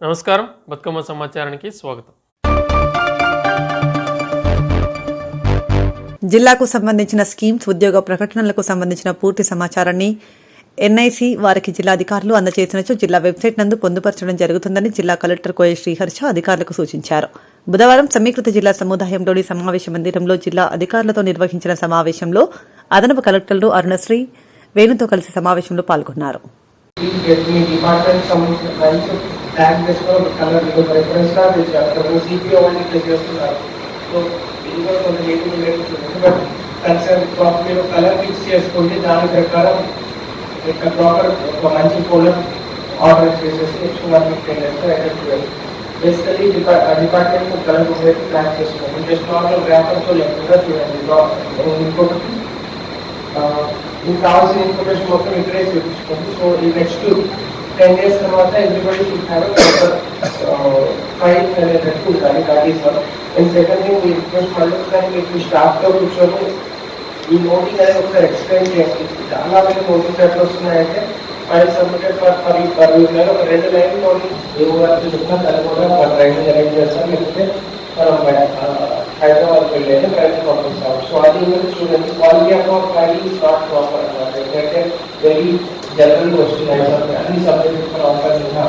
నమస్కారం, బతుకమ్మ సమాచారానికి స్వాగతం. జిల్లాకు సంబంధించిన స్కీమ్స్, ఉద్యోగ ప్రకటనలకు సంబంధించిన పూర్తి సమాచారాన్ని ఎన్ఐసి వారికి జిల్లా అధికారులు అందజేసినచో జిల్లా వెబ్సైట్ నందు పొందుపరచడం జరుగుతుందని జిల్లా కలెక్టర్ కోయ శ్రీహర్ష అధికారులకు సూచించారు. బుధవారం సమీకృత జిల్లా సముదాయంలోని సమావేశ మందిరంలో జిల్లా అధికారులతో నిర్వహించిన సమావేశంలో అదనపు కలెక్టర్లు అరుణశ్రీ, వేణుతో కలిసి సమావేశంలో పాల్గొన్నారు. కలర్ ఫిక్స్ చేసుకోండి, దాని ప్రకారం ప్రాపర్ ఒక మంచి ఫోల్డర్ ఆర్డర్ చేసేసి next 1 week 10 days effect basically department colour అయితే ప్లాన్ చేసుకున్నాం. జస్ట్ నార్మల్ ర్యాపర్తో లేకుండా చూడండి. ఇంకొకటి మీకు కావాల్సిన ఇన్ఫర్మేషన్ మొత్తం ఇక్కడే చూపించుకోండి. సో ఈ నెక్స్ట్ 10 days తర్వాత ఎవ్రీబడి షుడ్ హ్యావ్ ఫైల్ అనేటట్టు ఉండాలి. That is one. And second thing, me request మళ్ళీ కానీ మీకు స్టాఫ్తో కూర్చొని ఈ నోటింగ్ అనేది ఒకసారి ఎక్స్ప్లెయిన్ చేయండి. చాలా మంది నోటింగ్ ఎట్లా వస్తున్నాయంటే ఫైల్ సబ్మిటెడ్ ఫర్ రివ్యూ ఒక 2 లైన్ నోటింగ్ ఏ ఊరికి చెప్పినా దాన్ని కూడా ట్రైనింగ్ అరేంజ్ చేస్తాం, లేకపోతే మనం హైదరాబాద్కి వెళ్ళేది ట్రైనింగ్ పంపిస్తాం. సో అది చూడండి, quality of file is not proper అన్నమాట. ఎందుకంటే వెరీ జనరల్ వస్తున్నాయి అన్ని సబ్జెక్ట్ అవకాశం.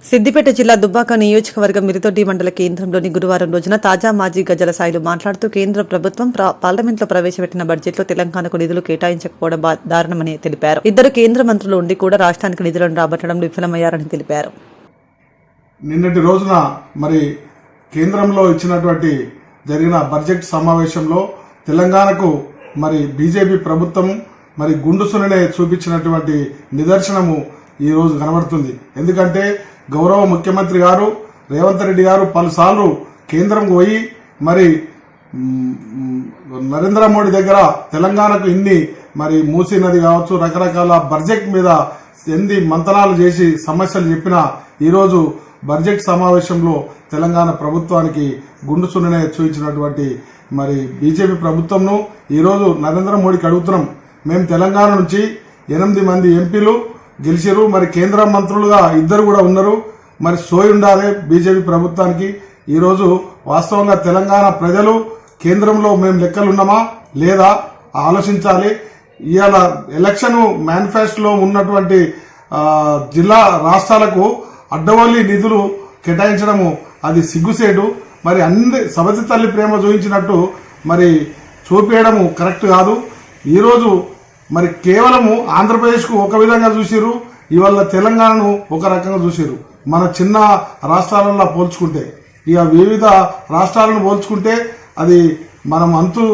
సిద్దిపేట జిల్లా దుబ్బాక నియోజకవర్గం మిరితొడ్డి మండల కేంద్రంలోని గురువారం రోజున తాజా మాజీ గజల సాయిలు మాట్లాడుతూ కేంద్ర ప్రభుత్వం పార్లమెంట్లో ప్రవేశపెట్టిన బడ్జెట్లో తెలంగాణకు నిధులు కేటాయించకపోవడం దారుణమని తెలిపారు. 2 కేంద్ర మంత్రులు ఉండి కూడా రాష్ట్రానికి నిధులను రాబట్టడం విఫలమయ్యారని తెలిపారు. నిన్నటి రోజున మరి కేంద్రంలో ఇచ్చినటువంటి జరిగిన బడ్జెట్ సమావేశంలో తెలంగాణకు మరి బీజేపీ ప్రభుత్వం మరి గుండుసునే చూపించినటువంటి నిదర్శనము ఈ రోజు కనబడుతుంది. ఎందుకంటే గౌరవ ముఖ్యమంత్రి గారు రేవంత్ రెడ్డి గారు పలుసార్లు కేంద్రంకు పోయి మరి నరేంద్ర మోడీ దగ్గర తెలంగాణకు ఇన్ని మరి మూసీ నది కావచ్చు రకరకాల బడ్జెట్ మీద ఎన్ని మంతనాలు చేసి సమస్యలు చెప్పినా ఈరోజు బడ్జెట్ సమావేశంలో తెలంగాణ ప్రభుత్వానికి గుండు సున్ననే చూపించినటువంటి మరి బీజేపీ ప్రభుత్వంను ఈరోజు నరేంద్ర మోడీకి అడుగుతున్నాం. మేము తెలంగాణ నుంచి 8 మంది ఎంపీలు గెలిచారు, మరి కేంద్ర మంత్రులుగా 2 కూడా ఉన్నారు. మరి సోయి ఉండాలి బీజేపీ ప్రభుత్వానికి. ఈరోజు వాస్తవంగా తెలంగాణ ప్రజలు కేంద్రంలో మేము లెక్కలున్నామా లేదా ఆలోచించాలి. ఇవాళ ఎలక్షన్ మేనిఫెస్టోలో ఉన్నటువంటి జిల్లా రాష్ట్రాలకు అడ్డవల్లి నిధులు కేటాయించడము అది సిగ్గుసేటు. మరి అన్ని సబతి తల్లి ప్రేమ చూపించినట్టు మరి చూపేయడము కరెక్ట్ కాదు. ఈరోజు మరి కేవలము ఆంధ్రప్రదేశ్కు ఒక విధంగా చూసిరు, ఇవాళ తెలంగాణను ఒక రకంగా చూసిరు. మన చిన్న రాష్ట్రాలలో పోల్చుకుంటే ఇక వివిధ రాష్ట్రాలను పోల్చుకుంటే అది మనం అంతు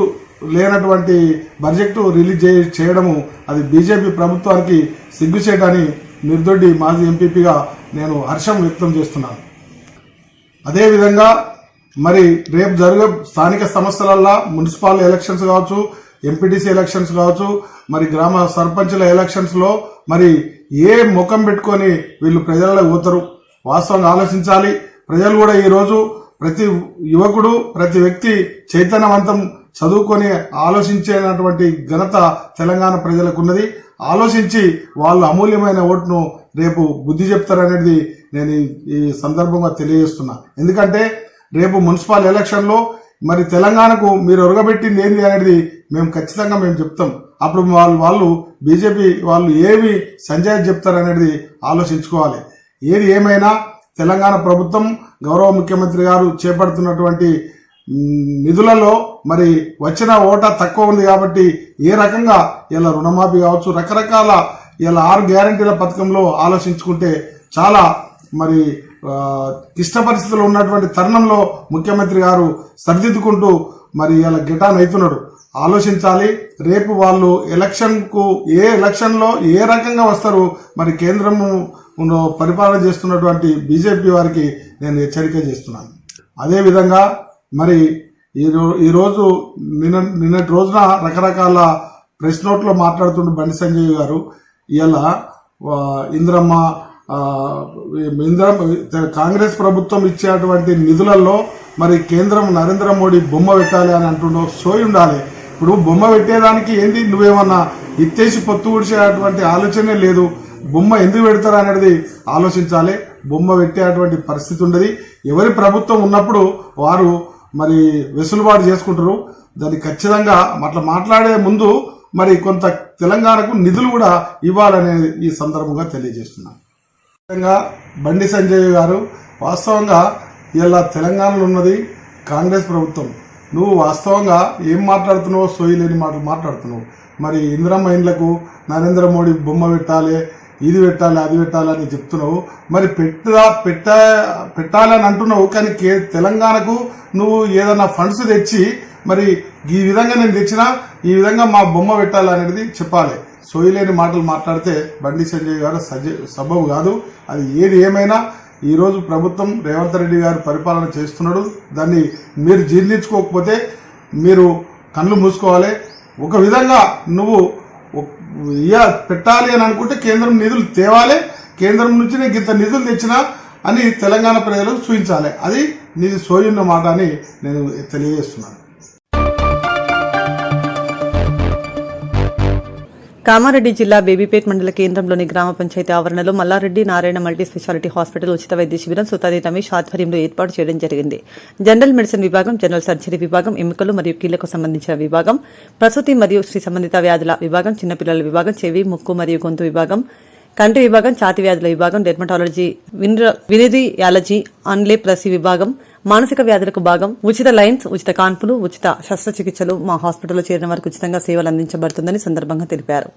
లేనటువంటి బడ్జెట్ రిలీజ్ చేయడము అది బీజేపీ ప్రభుత్వానికి సిగ్గుచేటని మిర్దొడ్డి మాజీ ఎంపీపీగా నేను హర్షం వ్యక్తం చేస్తున్నాను. అదేవిధంగా మరి రేపు జరిగే స్థానిక సంస్థలల్లో మున్సిపల్ ఎలక్షన్స్ కావచ్చు, ఎంపీటీసీ ఎలక్షన్స్ కావచ్చు, మరి గ్రామ సర్పంచుల ఎలక్షన్స్ లో మరి ఏ ముఖం పెట్టుకొని వీళ్ళు ప్రజలలో పోతారు వాస్తవంగా ఆలోచించాలి. ప్రజలు కూడా ఈరోజు ప్రతి యువకుడు ప్రతి వ్యక్తి చైతన్యవంతం చదువుకొని ఆలోచించేటువంటి ఘనత తెలంగాణ ప్రజలకు ఉన్నది. ఆలోచించి వాళ్ళు అమూల్యమైన ఓటును రేపు బుద్ధి చెప్తారనేది నేను ఈ సందర్భంగా తెలియజేస్తున్నా. ఎందుకంటే రేపు మున్సిపల్ ఎలక్షన్ లో మరి తెలంగాణకు మీరు ఒరగబెట్టింది ఏంది అనేది మేము ఖచ్చితంగా చెప్తాం. అప్పుడు వాళ్ళు బీజేపీ వాళ్ళు ఏమి సంజయ్ చెప్తారనేది ఆలోచించుకోవాలి. ఏది ఏమైనా తెలంగాణ ప్రభుత్వం గౌరవ ముఖ్యమంత్రి గారు చేపడుతున్నటువంటి నిధులలో మరి వచ్చిన ఓటా తక్కువ ఉంది కాబట్టి ఏ రకంగా ఇలా రుణమాఫీ కావచ్చు రకరకాల ఇలా 6 గ్యారంటీల పథకంలో ఆలోచించుకుంటే చాలా మరి క్లిష్ట పరిస్థితుల్లో ఉన్నటువంటి తరుణంలో ముఖ్యమంత్రి గారు సరిదిద్దుకుంటూ మరి ఇలా గిటాన్ అవుతున్నాడు. ఆలోచించాలి. రేపు వాళ్ళు ఎలక్షన్లో ఏ రకంగా వస్తారు మరి కేంద్రము పరిపాలన చేస్తున్నటువంటి బీజేపీ వారికి నేను హెచ్చరిక చేస్తున్నాను. అదేవిధంగా మరి ఈరోజు నిన్నటి రోజున రకరకాల ప్రెస్ నోట్లో మాట్లాడుతున్న బండి సంజయ్ గారు ఇలా ఇంద్రమ్మ కాంగ్రెస్ ప్రభుత్వం ఇచ్చేటువంటి నిధులలో మరి కేంద్రం నరేంద్ర మోడీ బొమ్మ పెట్టాలి అని అంటుండో సోయి ఉండాలి. ఇప్పుడు బొమ్మ పెట్టేదానికి ఏంది నువ్వేమన్నా ఇచ్చేసి పొత్తు ఊడ్చేటువంటి ఆలోచనే లేదు. బొమ్మ ఎందుకు పెడతారు అనేది ఆలోచించాలి. బొమ్మ పెట్టేటువంటి పరిస్థితి ఉండదు. ఎవరి ప్రభుత్వం ఉన్నప్పుడు వారు మరి వెసులుబాటు చేసుకుంటారు. దాన్ని ఖచ్చితంగా అట్లా మాట్లాడే ముందు మరి కొంత తెలంగాణకు నిధులు కూడా ఇవ్వాలనే ఈ సందర్భంగా తెలియజేస్తున్నాను. బండి సంజయ్ గారు వాస్తవంగా ఇలా తెలంగాణలో ఉన్నది కాంగ్రెస్ ప్రభుత్వం. నువ్వు వాస్తవంగా ఏం మాట్లాడుతున్నావో సోయి లేని మాటలు మాట్లాడుతున్నావు. మరి ఇందిరమ్మ ఇండ్లకు నరేంద్ర మోడీ బొమ్మ పెట్టాలి, ఇది పెట్టాలి, అది పెట్టాలి అని చెప్తున్నావు. మరి పెట్టాలని అంటున్నావు, కానీ తెలంగాణకు నువ్వు ఏదైనా ఫండ్స్ తెచ్చి మరి ఈ విధంగా నేను తెచ్చినా ఈ విధంగా మా బొమ్మ పెట్టాలనేది చెప్పాలి. సోయిలేని మాటలు మాట్లాడితే బండి సంజయ్ గారు సబబు కాదు. అది ఏది ఏమైనా ఈరోజు ప్రభుత్వం రేవంత్ రెడ్డి గారు పరిపాలన చేస్తున్నాడు. దాన్ని మీరు జీర్ణించుకోకపోతే మీరు కళ్ళు మూసుకోవాలి. ఒక విధంగా నువ్వు పెట్టాలి అని అనుకుంటే కేంద్రం నిధులు తేవాలి. కేంద్రం నుంచి నేను ఇంత నిధులు తెచ్చినా అని తెలంగాణ ప్రజలకు చూపించాలి. అది నీది సోయున్న మాట అని నేను తెలియజేస్తున్నాను. కామారెడ్డి జిల్లా బేబీపేట్ మండల కేంద్రంలోని గ్రామ పంచాయతీ ఆవరణలో Mallareddy Narayana multi speciality hospital ఉచిత వైద్య శిబిరం సుతాది రమేష్ ఆధ్వర్యంలో ఏర్పాటు చేయడం జరిగింది. జనరల్ మెడిసిన్ విభాగం, జనరల్ సర్జరీ విభాగం, ఎముకలు మరియు కీళ్లకు సంబంధించిన విభాగం, ప్రసూతి మరియు స్త్రీ సంబంధిత వ్యాధుల విభాగం, చిన్నపిల్లల విభాగం, చెవి, ముక్కు మరియు గొంతు విభాగం, కంటి విభాగం, ఛాతి వ్యాధుల విభాగం, డెర్మటాలజీ, వినిరియాలజీ, అన్లేప్రసీ విభాగం, మానసిక వ్యాధులకు భాగం, ఉచిత లైన్స్, ఉచిత కాన్పులు, ఉచిత శస్త్రచికిత్సలు మా హాస్పిటల్లో చేరిన వారికి ఉచితంగా సేవలు అందించబడుతుందని సందర్భంగా తెలిపారు.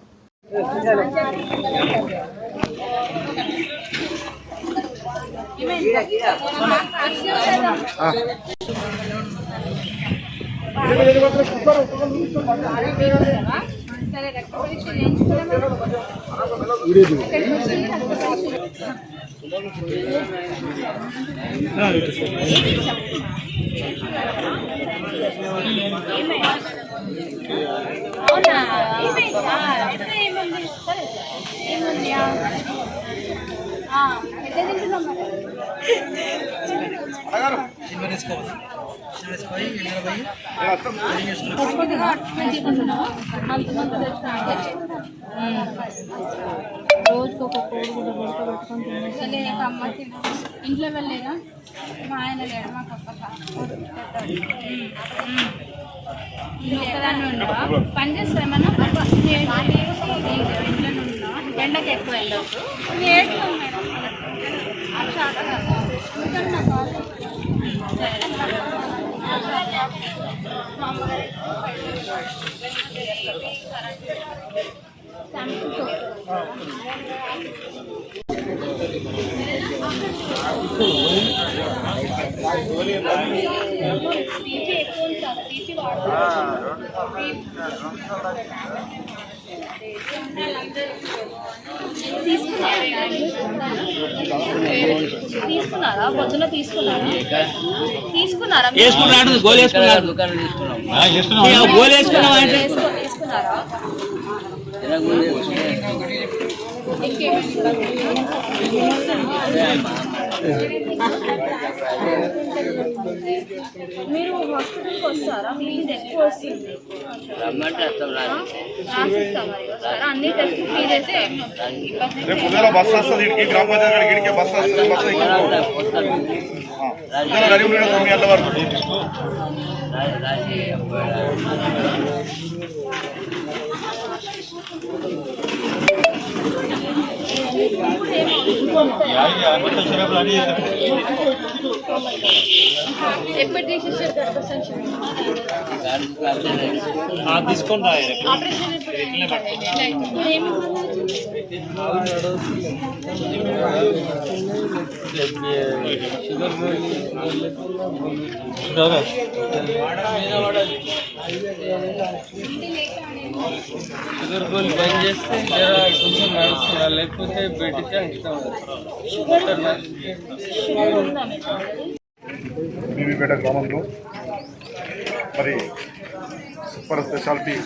రోజుకు ఒక కోడి కూడా పెట్టుకొని ఇంట్లో వెళ్ళలేదా? మా ఆయన లేడు, మా ఒక్కదాన్ని ఉండవా? పని చేస్తామన్నా ఇంట్లో ఉన్నా ఎండకి ఎక్కువ వెళ్ళొచ్చు. ఏడులో మేడం తీసుకున్నారా? పొద్దున తీసుకున్నారా? గోలు వేసుకున్నారా? మీరు హాస్పిటల్కి వస్తారా? మీకు ఎక్కువ వస్తుంది అన్ని టెస్ట్ ఫీజ్ అయితే బస్ వస్తుంది. గ్రామ పంచాయతీ బస్ వస్తుంది. ఎప్పుడు తీసేసారు? తీసుకోండి. షుగర్ గోల్ బంద్ చేస్తే కొంచెం నడుస్తున్నా, లేకపోతే బయటికి అంకితం. బీబీపేట గ్రామంలో మరి super speciality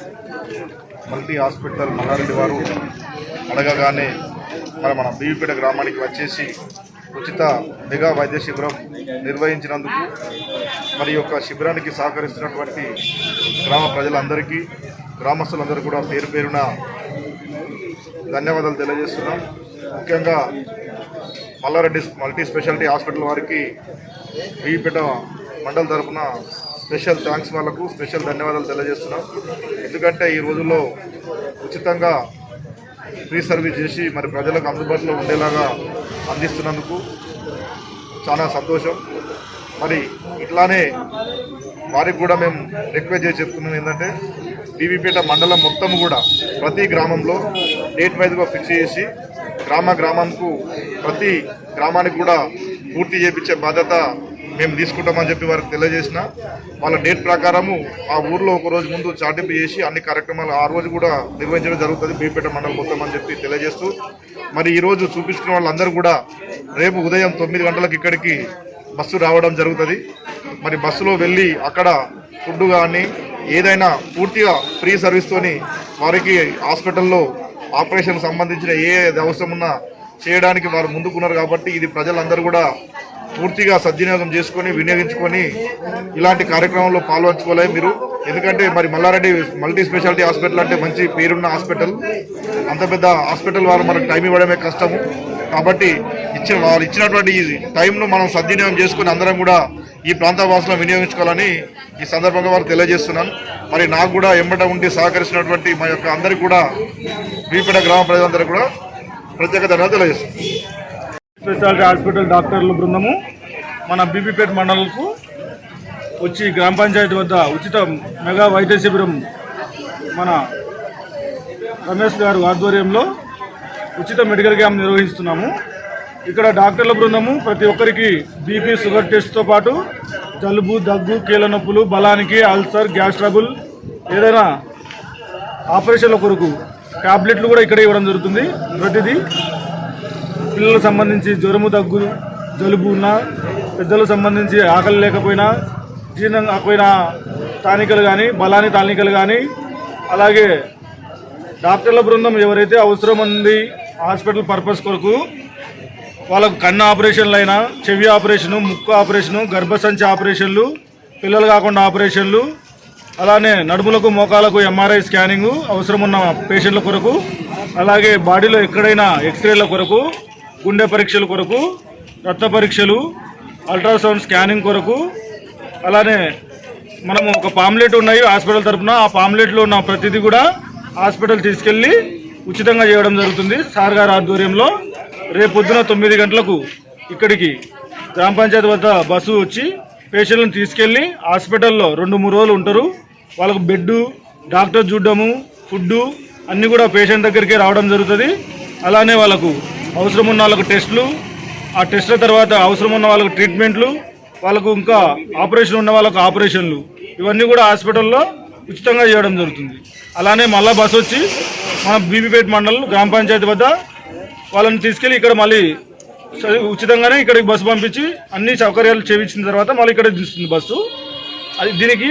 multi hospital Mallareddy వారు అడగగానే మరి మన బీబీపేట గ్రామానికి వచ్చేసి ఉచిత మెగా వైద్య శిబిరం నిర్వహించినందుకు మరి యొక్క శిబిరానికి సహకరిస్తున్నటువంటి గ్రామ ప్రజలందరికీ, గ్రామస్తులందరూ కూడా పేరు పేరున ధన్యవాదాలు తెలియజేస్తున్నాం. ముఖ్యంగా మల్లారెడ్డి మల్టీ స్పెషాలిటీ హాస్పిటల్ వారికి బీపేట మండల తరఫున స్పెషల్ థ్యాంక్స్, వాళ్ళకు స్పెషల్ ధన్యవాదాలు తెలియజేస్తున్నాం. ఎందుకంటే ఈ రోజుల్లో ఉచితంగా ఫ్రీ సర్వీస్ చేసి మరి ప్రజలకు అందుబాటులో ఉండేలాగా అందిస్తున్నందుకు చాలా సంతోషం. మరి ఇట్లానే వారికి కూడా మేము రిక్వెస్ట్ చేసి చెప్తున్నాం ఏంటంటే బీబీపేట మండలం మొత్తం కూడా ప్రతి గ్రామంలో డేట్ వైజ్గా ఫిక్స్ చేసి గ్రామానికి ప్రతి గ్రామానికి కూడా పూర్తి చేయించే బాధ్యత మేము తీసుకుంటామని చెప్పి వారికి తెలియజేసిన వాళ్ళ డేట్ ప్రకారము ఆ ఊర్లో ఒక రోజు ముందు చాటింపు చేసి అన్ని కార్యక్రమాలు ఆ రోజు కూడా నిర్వహించడం జరుగుతుంది బీబీపేట మండలం మొత్తం అని చెప్పి తెలియజేస్తూ మరి ఈరోజు చూపించిన వాళ్ళందరూ కూడా రేపు ఉదయం 9 గంటలకు ఇక్కడికి బస్సు రావడం జరుగుతుంది. మరి బస్సులో వెళ్ళి అక్కడ ఫుడ్ కానీ ఏదైనా పూర్తిగా ఫ్రీ సర్వీస్తోని వారికి హాస్పిటల్లో ఆపరేషన్ సంబంధించిన ఏ అవసరం ఉన్నా చేయడానికి వారు ముందుకున్నారు. కాబట్టి ఇది ప్రజలందరూ కూడా పూర్తిగా సద్వినియోగం చేసుకొని వినియోగించుకొని ఇలాంటి కార్యక్రమంలో పాల్పంచుకోలేదు మీరు. ఎందుకంటే మరి మల్లారెడ్డి మల్టీ స్పెషాలిటీ హాస్పిటల్ అంటే మంచి పేరున్న హాస్పిటల్. అంత పెద్ద హాస్పిటల్ వారు మనకు టైం ఇవ్వడమే కష్టము. కాబట్టి వాళ్ళు ఇచ్చినటువంటి ఈ టైంను మనం సద్వినియోగం చేసుకుని అందరం కూడా ఈ ప్రాంత వాసులను వినియోగించుకోవాలని ఈ సందర్భంగా వారు తెలియజేస్తున్నాను. మరి నాకు కూడా ఎంబట ఉండి సహకరిస్తున్నటువంటి మా యొక్క అందరికీ కూడా బీపేట గ్రామ ప్రజలందరికీ కూడా ప్రత్యేక ధన్యవాదాలు తెలియజేస్తున్నాను. స్పెషాలిటీ హాస్పిటల్ డాక్టర్ల బృందము మన బీబీపేట మండలంకు వచ్చి గ్రామ పంచాయతీ వద్ద ఉచిత మెగా వైద్య శిబిరం మన రమేష్ గారు ఆధ్వర్యంలో ఉచిత మెడికల్ క్యాంప్ నిర్వహిస్తున్నాము. ఇక్కడ డాక్టర్ల బృందము ప్రతి ఒక్కరికి బీపీ షుగర్ టెస్ట్తో పాటు జలుబు, దగ్గు, కీళ్ళ నొప్పులు, బలానికి, అల్సర్, గ్యాస్ ట్రబుల్, ఏదైనా ఆపరేషన్ల కొరకు టాబ్లెట్లు కూడా ఇక్కడే ఇవ్వడం జరుగుతుంది. ప్రతిదీ పిల్లలకు సంబంధించి జ్వరము, దగ్గు, జలుబు ఉన్నా, పెద్దలకు సంబంధించి ఆకలి లేకపోయినా, జీర్ణం కాకపోయినా టానికలు కానీ, బలాని టానికలు కానీ, అలాగే డాక్టర్ల బృందం ఎవరైతే అవసరం ఉంది హాస్పిటల్ పర్పస్ కొరకు వాళ్ళకు కన్ను ఆపరేషన్లు అయినా, చెవి ఆపరేషను, ముక్కు ఆపరేషను, గర్భసంచి ఆపరేషన్లు, పిల్లలు కాకుండా ఆపరేషన్లు, అలానే నడుములకు, మోకాలకు ఎంఆర్ఐ స్కానింగు అవసరం ఉన్న పేషెంట్ల కొరకు, అలాగే బాడీలో ఎక్కడైనా ఎక్స్రేల కొరకు, గుండె పరీక్షల కొరకు, రక్త పరీక్షలు, అల్ట్రాసౌండ్ స్కానింగ్ కొరకు, అలానే మనము ఒక పాంప్లెట్ ఉన్నాయి హాస్పిటల్ తరఫున. ఆ పాంప్లెట్లో ఉన్న ప్రతిదీ కూడా హాస్పిటల్ తీసుకెళ్ళి ఉచితంగా చేయడం జరుగుతుంది సార్ గారి ఆధ్వర్యంలో. రేపు పొద్దున 9 గంటలకు ఇక్కడికి గ్రామ పంచాయతీ వద్ద బస్సు వచ్చి పేషెంట్లను తీసుకెళ్ళి హాస్పిటల్లో 2-3 రోజులు ఉంటారు. వాళ్ళకు బెడ్, డాక్టర్ చూడడము, ఫుడ్డు అన్నీ కూడా పేషెంట్ దగ్గరికే రావడం జరుగుతుంది. అలానే వాళ్ళకు అవసరం ఉన్న వాళ్ళకు టెస్టులు, ఆ టెస్టుల తర్వాత అవసరం ఉన్న వాళ్ళకు ట్రీట్మెంట్లు, వాళ్ళకు ఇంకా ఆపరేషన్ ఉన్న వాళ్ళకు ఆపరేషన్లు, ఇవన్నీ కూడా హాస్పిటల్లో ఉచితంగా చేయడం జరుగుతుంది. అలానే మళ్ళీ బస్సు వచ్చి మన బీబీపేట మండలం గ్రామ పంచాయతీ వద్ద వాళ్ళని తీసుకెళ్ళి ఇక్కడ మళ్ళీ ఉచితంగానే ఇక్కడికి బస్సు పంపించి అన్ని సౌకర్యాలు చేయించిన తర్వాత మళ్ళీ ఇక్కడ తీస్తుంది బస్సు. అది దీనికి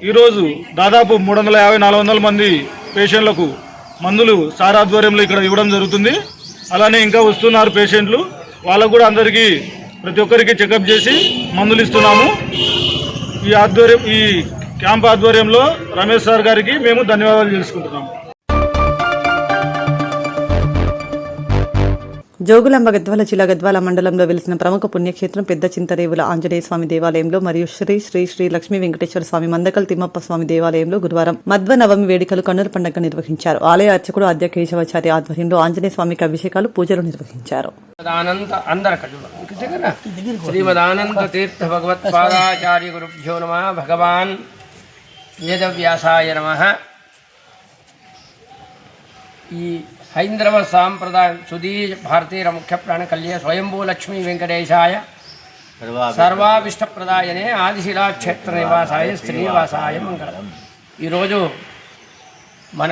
ఈరోజు దాదాపు 350-400 మంది పేషెంట్లకు మందులు సార్ ఆధ్వర్యంలో ఇక్కడ ఇవ్వడం జరుగుతుంది. అలానే ఇంకా వస్తున్నారు పేషెంట్లు, వాళ్ళకు కూడా అందరికీ ప్రతి ఒక్కరికి చెకప్ చేసి మందులు ఇస్తున్నాము. ఈ క్యాంప్ ఆధ్వర్యంలో రమేష్ సార్ గారికి మేము ధన్యవాదాలు తెలుసుకుంటున్నాము. జోగులాంబ గద్వాల జిల్లా గద్వాల మండలంలో వెలిసిన ప్రముఖ పుణ్యక్షేత్రం పెద్ద చింతరేవుల ఆంజనేయ స్వామి దేవాలయంలో మరియు శ్రీ శ్రీ శ్రీ లక్ష్మీ వెంకటేశ్వర స్వామి మందకల్ తిమ్మప్ప స్వామి దేవాలయంలో గురువారం మధ్వ నవమి వేడుకలు కన్నుల పండుగ నిర్వహించారు. ఆలయ అర్చకుడు ఆద్య కేశవాచార్య ఆధ్వర్యంలో ఆంజనేయ స్వామికి అభిషేకాలు, పూజలు నిర్వహించారు. శ్రీమదానంద తీర్థ భగవత్పాదాచార్య గురుభ్యో నమః. భగవాన్ వేదవ్యాసాయ నమః. ఈ హైంద్రవ సాంప్రదాయం సుధీర్ భారతీయ ముఖ్య ప్రాణకల్య స్వయంభూ లక్ష్మీ వెంకటేశాయ సర్వాభిష్టప్రదాయనే ఆదిశిలాక్షేత్ర నివాసాయ శ్రీనివాసాయ మంగళం. ఈరోజు మన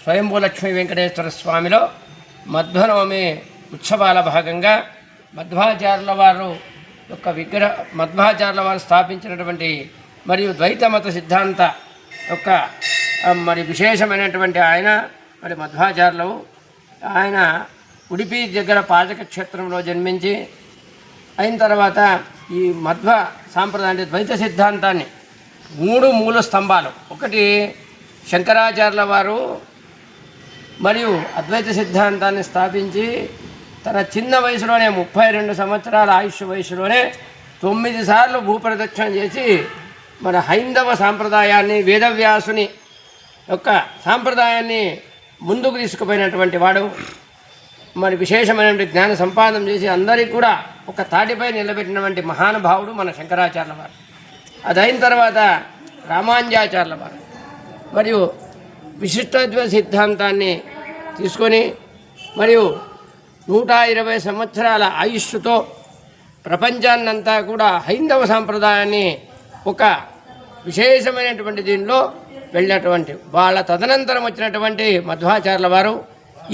స్వయంభూ లక్ష్మీ వెంకటేశ్వర స్వామిలో మధ్వనవమి ఉత్సవాల భాగంగా మధ్వాచార్యుల వారు యొక్క మధ్వాచార్యుల వారు స్థాపించినటువంటి మరియు ద్వైత మత సిద్ధాంత యొక్క మరి విశేషమైనటువంటి ఆయన మరి మధ్వాచార్యులు. ఆయన ఉడిపి దగ్గర పాజక క్షేత్రంలో జన్మించి అయిన తర్వాత ఈ మధ్వ సాంప్రదాయ ద్వైత సిద్ధాంతాన్ని 3 మూల స్తంభాలు, ఒకటి శంకరాచార్యుల వారు మరియు అద్వైత సిద్ధాంతాన్ని స్థాపించి తన చిన్న వయసులోనే 32 సంవత్సరాల ఆయుష్ వయసులోనే 9 సార్లు భూప్రదక్షిణ చేసి మన హైందవ సాంప్రదాయాన్ని, వేదవ్యాసుని యొక్క సాంప్రదాయాన్ని ముందుకు తీసుకుపోయినటువంటి వాడు. మరి విశేషమైనటువంటి జ్ఞాన సంపాదన చేసి అందరికీ కూడా ఒక తాటిపై నిలబెట్టినటువంటి మహానుభావుడు మన శంకరాచార్యుల వారు. అదైన తర్వాత రామానుజాచార్యుల వారు మరియు విశిష్టాద్వైత సిద్ధాంతాన్ని తీసుకొని మరియు 120 సంవత్సరాల ఆయుష్తో ప్రపంచాన్నంతా కూడా హైందవ సాంప్రదాయాన్ని ఒక విశేషమైనటువంటి దీనిలో వెళ్ళినటువంటి వాళ్ళ తదనంతరం వచ్చినటువంటి మధ్వాచార్యుల వారు.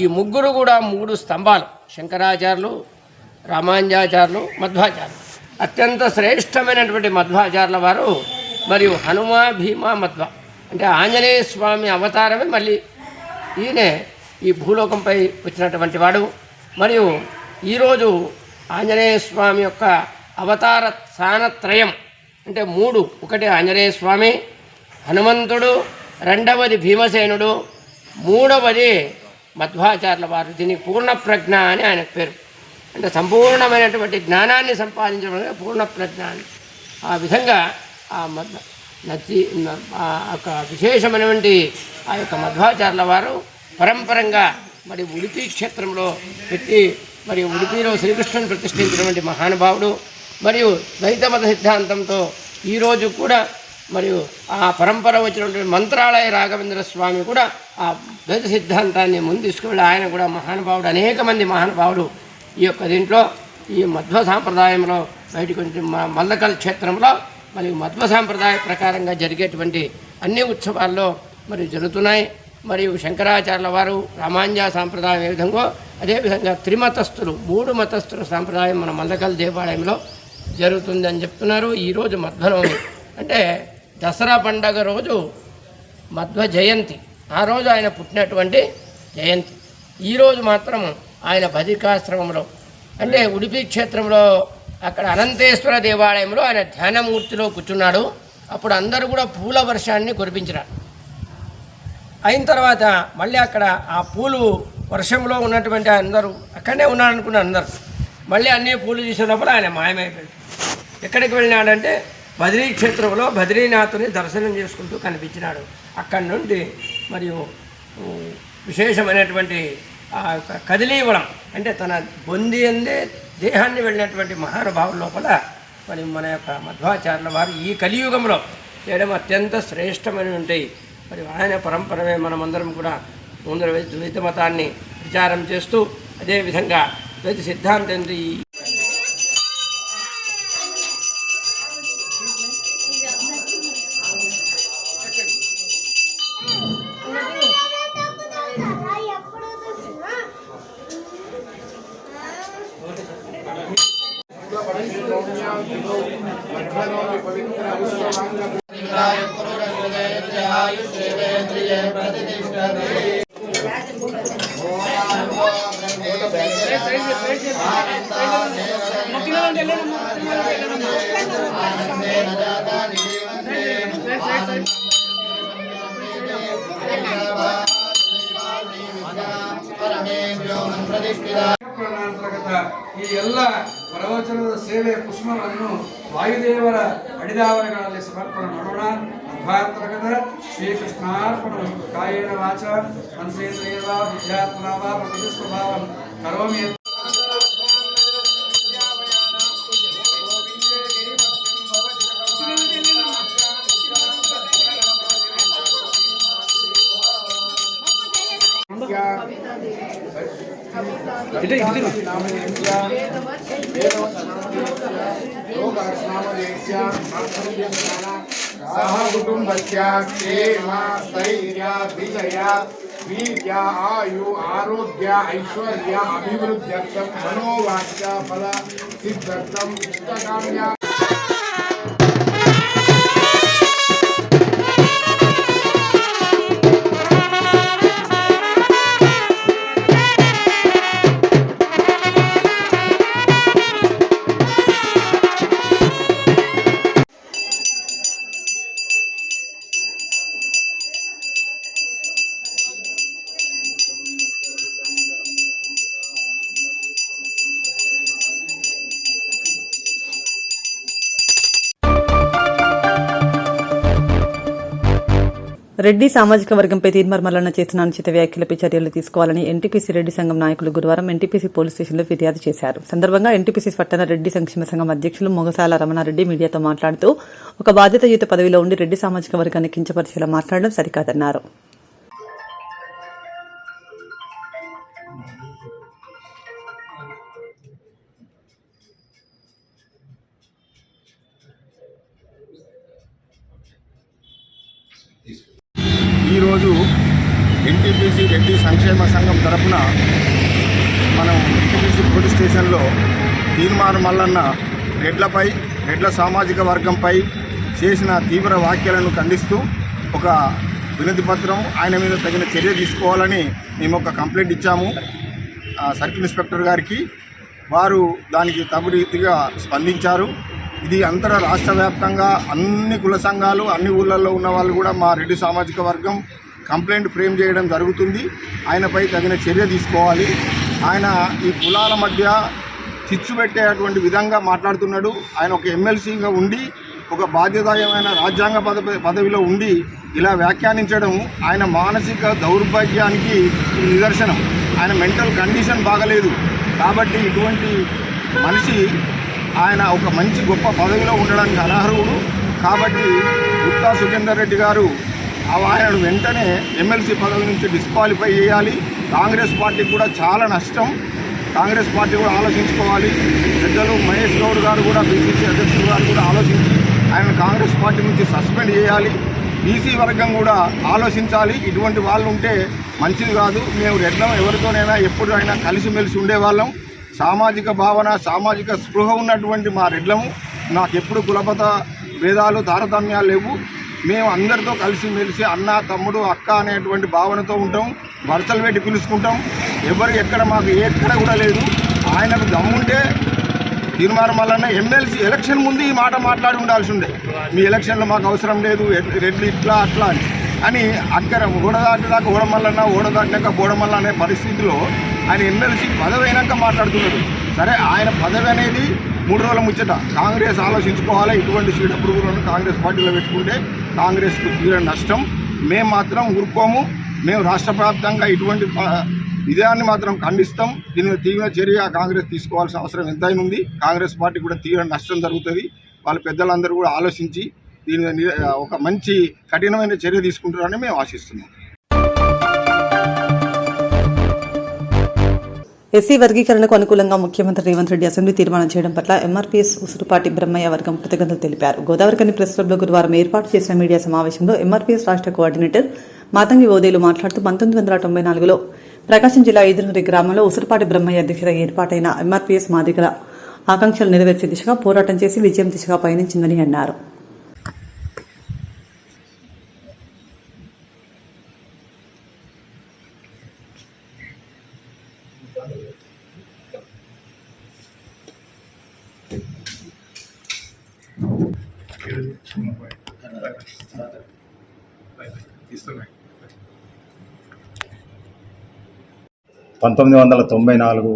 ఈ ముగ్గురు కూడా 3 స్తంభాలు, శంకరాచార్యులు, రామానుజాచార్యులు, మధ్వాచార్యులు. అత్యంత శ్రేష్టమైనటువంటి మధ్వాచార్యుల వారు మరియు హనుమ, భీమ, మధ్వ అంటే ఆంజనేయ స్వామి అవతారమే మళ్ళీ ఈయనే ఈ భూలోకంపై వచ్చినటువంటి వాడు. మరియు ఈరోజు ఆంజనేయ స్వామి యొక్క అవతార స్థానత్రయం అంటే 3, ఒకటి ఆంజనేయ స్వామి, హనుమంతుడు, రెండవది భీమసేనుడు, మూడవది మధ్వాచార్యుల వారు. దీనికి పూర్ణ ప్రజ్ఞ అని ఆయన పేరు. అంటే సంపూర్ణమైనటువంటి జ్ఞానాన్ని సంపాదించడం పూర్ణ ప్రజ్ఞ అని. ఆ విధంగా ఆ యొక్క విశేషమైనటువంటి ఆ యొక్క మధ్వాచార్యుల వారు పరంపరంగా మరి ఉడిపి క్షేత్రంలో పెట్టి మరి ఉడిపిలో శ్రీకృష్ణుని ప్రతిష్ఠించినటువంటి మహానుభావుడు. మరియు ద్వైత మత సిద్ధాంతంతో ఈరోజు కూడా మరియు ఆ పరంపర వచ్చినటువంటి మంత్రాలయ రాఘవేంద్ర స్వామి కూడా ఆ ద్వైత సిద్ధాంతాన్ని ముందు తీసుకువెళ్ళి ఆయన కూడా మహానుభావుడు. అనేక మంది మహానుభావుడు ఈ యొక్క దీంట్లో ఈ మధ్వ సాంప్రదాయంలో బయటకు వచ్చి మల్లకల్ క్షేత్రంలో మరియు మధ్వ సాంప్రదాయ ప్రకారంగా జరిగేటువంటి అన్ని ఉత్సవాల్లో మరి జరుగుతున్నాయి. మరియు శంకరాచార్యుల వారు రామానుజ సాంప్రదాయం ఏ విధంగా అదేవిధంగా త్రిమతస్థులు 3 మతస్థుల సాంప్రదాయం మన మల్లకల్ దేవాలయంలో జరుగుతుందని చెప్తున్నారు. ఈరోజు మధ్వనవమి అంటే దసరా పండగ రోజు మధ్వ జయంతి. ఆ రోజు ఆయన పుట్టినటువంటి జయంతి. ఈరోజు మాత్రం ఆయన బదికాశ్రమంలో అంటే ఉడిపి క్షేత్రంలో అక్కడ అనంతేశ్వర దేవాలయంలో ఆయన ధ్యానమూర్తిలో కూర్చున్నాడు. అప్పుడు అందరూ కూడా పూల వర్షాన్ని కురిపించినారు. అయిన తర్వాత మళ్ళీ అక్కడ ఆ పూలు వర్షంలో ఉన్నటువంటి అందరూ అక్కడనే ఉన్నారనుకున్నారు. అందరూ మళ్ళీ అన్ని పూలు తీసే లోపల ఆయన మాయమైపోయాడు. ఎక్కడికి వెళ్ళినాడంటే బద్రీ క్షేత్రంలో బద్రీనాథుని దర్శనం చేసుకుంటూ కనిపించినాడు. అక్కడి నుండి మరియు విశేషమైనటువంటి ఆ యొక్క కదిలీవడం అంటే తన బొంది అందే దేహాన్ని వెళ్ళినటువంటి మహానుభావుల లోపల మరి మన యొక్క మధ్వాచార్యుల వారు ఈ కలియుగంలో చేయడం అత్యంత శ్రేష్టమైనటువంటి మరి ఆయన పరంపరమే మనమందరం కూడా ముందర ద్వైత మతాన్ని విచారం చేస్తూ అదేవిధంగా ద్వైత సిద్ధాంతం ಈ ಎಲ್ಲ ಪ್ರವಚನದ ಸೇವೆ ಪುಷ್ಪವನ್ನು ವಾಯುದೇವರ ಅಡಿದಾವರಗಳಲ್ಲಿ ಸಮರ್ಪಣೆ ಮಾಡೋಣ. ಮಧ್ವಾಂತರ್ಗತ ಶ್ರೀಕೃಷ್ಣಾರ್ಪಣ ಕಾಯೇನ ವಾಚ ಮನಸೇಂದ್ರಿಯ ವಾ ಬುದ್ಧ್ಯಾತ್ಮನಾ ವಾ ಪ್ರಕೃತಿ ಸ್ವಭಾವಂ ಕರೋಮಿ. सह कुटुंबस्य क्षेम स्थैर्य विजय वीर्य आयु आरोग्य ऐश्वर्य अभिवृद्ध्यर्थं मनोवाक्य फल सिद्ध्यर्थं इष्टकाम्य రెడ్డి సామాజిక వర్గంపై తీర్మార్ మల్లన్న చేసిన అనుచిత వ్యాఖ్యలపై చర్యలు తీసుకోవాలని ఎన్టీపీసీ రెడ్డి సంఘం నాయకులు గురువారం ఎన్టీపీసీ పోలీస్ స్టేషన్లో ఫిర్యాదు చేశారు. సందర్భంగా ఎన్టీపీసీ పట్టణ రెడ్డి సంక్షేమ సంఘం అధ్యక్షులు మొగసాల రమణారెడ్డి మీడియాతో మాట్లాడుతూ ఒక బాధ్యతాయుత పదవిలో ఉండి రెడ్డి సామాజిక వర్గాన్ని కించపరిచేలా మాట్లాడడం సరికాదన్నారు. ఈరోజు ఎన్టీపీసీ రెడ్డి సంక్షేమ సంఘం తరఫున మనం ఎన్టీపీసీ పోలీస్ స్టేషన్లో తీర్మార్ మల్లన్న రెడ్ల సామాజిక వర్గంపై చేసిన తీవ్ర వ్యాఖ్యలను ఖండిస్తూ ఒక వినతి పత్రం ఆయన మీద తగిన చర్య తీసుకోవాలని మేము ఒక కంప్లైంట్ ఇచ్చాము సర్కిల్ ఇన్స్పెక్టర్ గారికి. వారు దానికి తగు రీతిగా స్పందించారు. ఇది రాష్ట్ర వ్యాప్తంగా అన్ని కుల సంఘాలు అన్ని ఊళ్ళల్లో ఉన్న వాళ్ళు కూడా మా రెడ్డి సామాజిక వర్గం కంప్లైంట్ ఫ్రేమ్ చేయడం జరుగుతుంది. ఆయనపై తగిన చర్య తీసుకోవాలి. ఆయన ఈ కులాల మధ్య చిచ్చు పెట్టేటువంటి విధంగా మాట్లాడుతున్నాడు. ఆయన ఒక ఎమ్మెల్సీగా ఉండి ఒక బాధ్యతాయుతమైన రాజ్యాంగ పదవిలో ఉండి ఇలా వ్యాఖ్యానించడం ఆయన మానసిక దౌర్భాగ్యానికి నిదర్శనం. ఆయన మెంటల్ కండిషన్ బాగలేదు. కాబట్టి ఇటువంటి మనిషి ఆయన ఒక మంచి గొప్ప పదవిలో ఉండడానికి అనర్హుడు. కాబట్టి గుత్తా సుఖేందర్ రెడ్డి గారు ఆయనను వెంటనే ఎమ్మెల్సీ పదవి నుంచి డిస్క్వాలిఫై చేయాలి. కాంగ్రెస్ పార్టీకి కూడా చాలా నష్టం. కాంగ్రెస్ పార్టీ కూడా ఆలోచించుకోవాలి. పెద్దలు మహేష్ గౌడ్ గారు కూడా బీసీసీ అధ్యక్షులు గారు కూడా ఆలోచించి ఆయన కాంగ్రెస్ పార్టీ నుంచి సస్పెండ్ చేయాలి. బీసీ వర్గం కూడా ఆలోచించాలి. ఇటువంటి వాళ్ళు ఉంటే మంచిది కాదు. మేము రెడ్లం ఎవరితోనైనా ఎప్పుడైనా కలిసిమెలిసి ఉండేవాళ్ళం. సామాజిక భావన సామాజిక స్పృహ ఉన్నటువంటి మా రెడ్లము. నాకెప్పుడు కులపత భేదాలు తారతమ్యాలు లేవు. మేము అందరితో కలిసిమెలిసి అన్న తమ్ముడు అక్క అనేటువంటి భావనతో ఉంటాం. వరుసలు పెట్టి పిలుచుకుంటాం. ఎవరు ఎక్కడ మాకు ఎక్కడ కూడా లేదు. ఆయనకు దమ్ముంటే తీర్మార్ మల్లన్న ఎమ్మెల్సీ ఎలక్షన్ ముందు ఈ మాట మాట్లాడి ఉండాల్సి ఉండే. మీ ఎలక్షన్లో మాకు అవసరం లేదు, రెడ్లు ఇట్లా అట్లా అని అక్కడ ఓడదాటిదాకా ఓడమల్లన్న ఓడదాటినాక బోడమల్ల అనే పరిస్థితిలో ఆయన ఎమ్మెల్సీ పదవి అయినాక మాట్లాడుతున్నాడు. సరే, ఆయన పదవి అనేది 3 రోజుల ముచ్చట. కాంగ్రెస్ ఆలోచించుకోవాలి. ఇటువంటి సీట్ పురుగులను కాంగ్రెస్ పార్టీలో పెట్టుకుంటే కాంగ్రెస్కు తీరని నష్టం. మేము మాత్రం ఊరుకోము. మేము రాష్ట్ర వ్యాప్తంగా ఇటువంటి విధాన్ని మాత్రం ఖండిస్తాం. దీని తీవ్ర చర్య కాంగ్రెస్ తీసుకోవాల్సిన అవసరం ఎంతైనా ఉంది. కాంగ్రెస్ పార్టీ కూడా తీవ్ర నష్టం జరుగుతుంది. వాళ్ళ పెద్దలందరూ కూడా ఆలోచించి దీని ఒక మంచి కఠినమైన చర్య తీసుకుంటారని మేము ఆశిస్తున్నాం. ఎస్సీ వర్గీకరణకు అనుకూలంగా ముఖ్యమంత్రి రేవంత్ రెడ్డి అసెంబ్లీ తీర్మానం చేయడం పట్ల ఎంఆర్పీఎస్ ఉసురుపాటి బ్రహ్మయ్య వర్గం కృతజ్ఞతలు తెలిపారు. గోదావరికని ప్రెస్ క్లబ్లో గురువారం ఏర్పాటు చేసిన మీడియా సమావేశంలో ఎంఆర్పీఎస్ రాష్ట్ర కోఆర్డినేటర్ మాతంగి ఓదేలు మాట్లాడుతూ 1994లో ప్రకాశం జిల్లా ఈదునూరి గ్రామంలో ఉసురుపాటి బ్రహ్మయ్య అధ్యక్షత ఏర్పాటైన ఎంఆర్పీఎస్ మాదిగల ఆకాంక్షలు నెరవేర్చే దిశగా పోరాటం చేసి విజయం దిశగా పయనించిందని అన్నారు. (1994)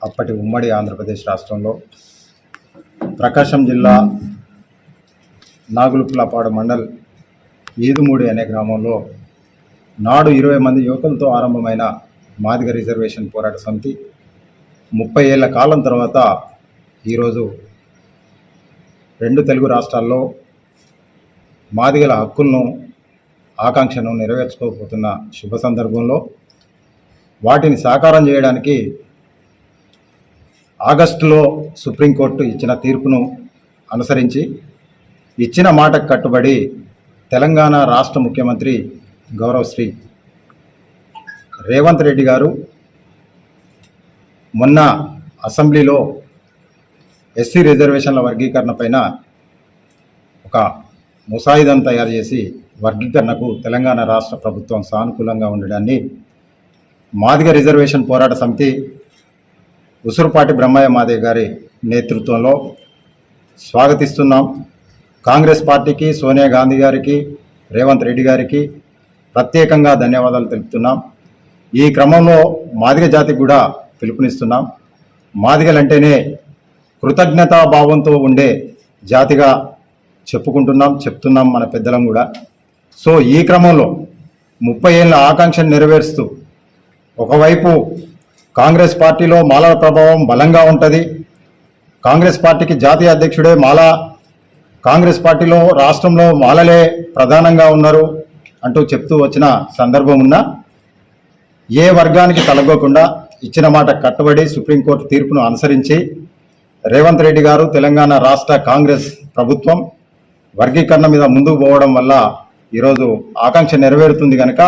అప్పటి ఉమ్మడి ఆంధ్రప్రదేశ్ రాష్ట్రంలో ప్రకాశం జిల్లా నాగులుపులపాడు మండల్ ఈదుమూడి అనే గ్రామంలో నాడు 20 మంది యువకులతో ఆరంభమైన మాదిగ రిజర్వేషన్ పోరాట సమితి 30 ఏళ్ల కాలం తర్వాత ఈరోజు 2 తెలుగు రాష్ట్రాల్లో మాదిగల హక్కులను ఆకాంక్షను నెరవేర్చుకోకపోతున్న శుభ సందర్భంలో వాటిని సాకారం చేయడానికి ఆగస్టులో సుప్రీంకోర్టు ఇచ్చిన తీర్పును అనుసరించి ఇచ్చిన మాటకు కట్టుబడి తెలంగాణ రాష్ట్ర ముఖ్యమంత్రి గౌరవశ్రీ రేవంత్ రెడ్డి గారు మొన్న అసెంబ్లీలో ఎస్సీ రిజర్వేషన్ల వర్గీకరణ పైన ఒక ముసాయిదాను తయారు చేసి వర్గీకరణకు తెలంగాణ రాష్ట్ర ప్రభుత్వం సానుకూలంగా ఉండడాన్ని మాదిగ రిజర్వేషన్ పోరాట సమితి ఉసురుపాటి బ్రహ్మయ్య మాదిగ గారి నేతృత్వంలో స్వాగతిస్తున్నాం. కాంగ్రెస్ పార్టీకి, సోనియా గాంధీ గారికి, రేవంత్ రెడ్డి గారికి ప్రత్యేకంగా ధన్యవాదాలు తెలుపుతున్నాం. ఈ క్రమంలో మాదిగ జాతికి కూడా పిలుపునిస్తున్నాం. మాదిగలంటేనే కృతజ్ఞతా భావంతో ఉండే జాతిగా చెప్పుకుంటున్నాం, చెప్తున్నాం మన పెద్దలం కూడా. సో ఈ క్రమంలో 30 ఏళ్ళ ఆకాంక్షను నెరవేరుస్తూ ఒకవైపు కాంగ్రెస్ పార్టీలో మాలల ప్రభావం బలంగా ఉంటుంది, కాంగ్రెస్ పార్టీకి జాతీయ అధ్యక్షుడే మాల, కాంగ్రెస్ పార్టీలో రాష్ట్రంలో మాలలే ప్రధానంగా ఉన్నారు అంటూ చెప్తూ వచ్చిన సందర్భం ఉన్నా ఏ వర్గానికి తలగోకుండా ఇచ్చిన మాట కట్టుబడి సుప్రీంకోర్టు తీర్పును అనుసరించి రేవంత్ రెడ్డి గారు తెలంగాణ రాష్ట్ర కాంగ్రెస్ ప్రభుత్వం వర్గీకరణ మీద ముందుకు పోవడం వల్ల ఈరోజు ఆకాంక్ష నెరవేరుతుంది కనుక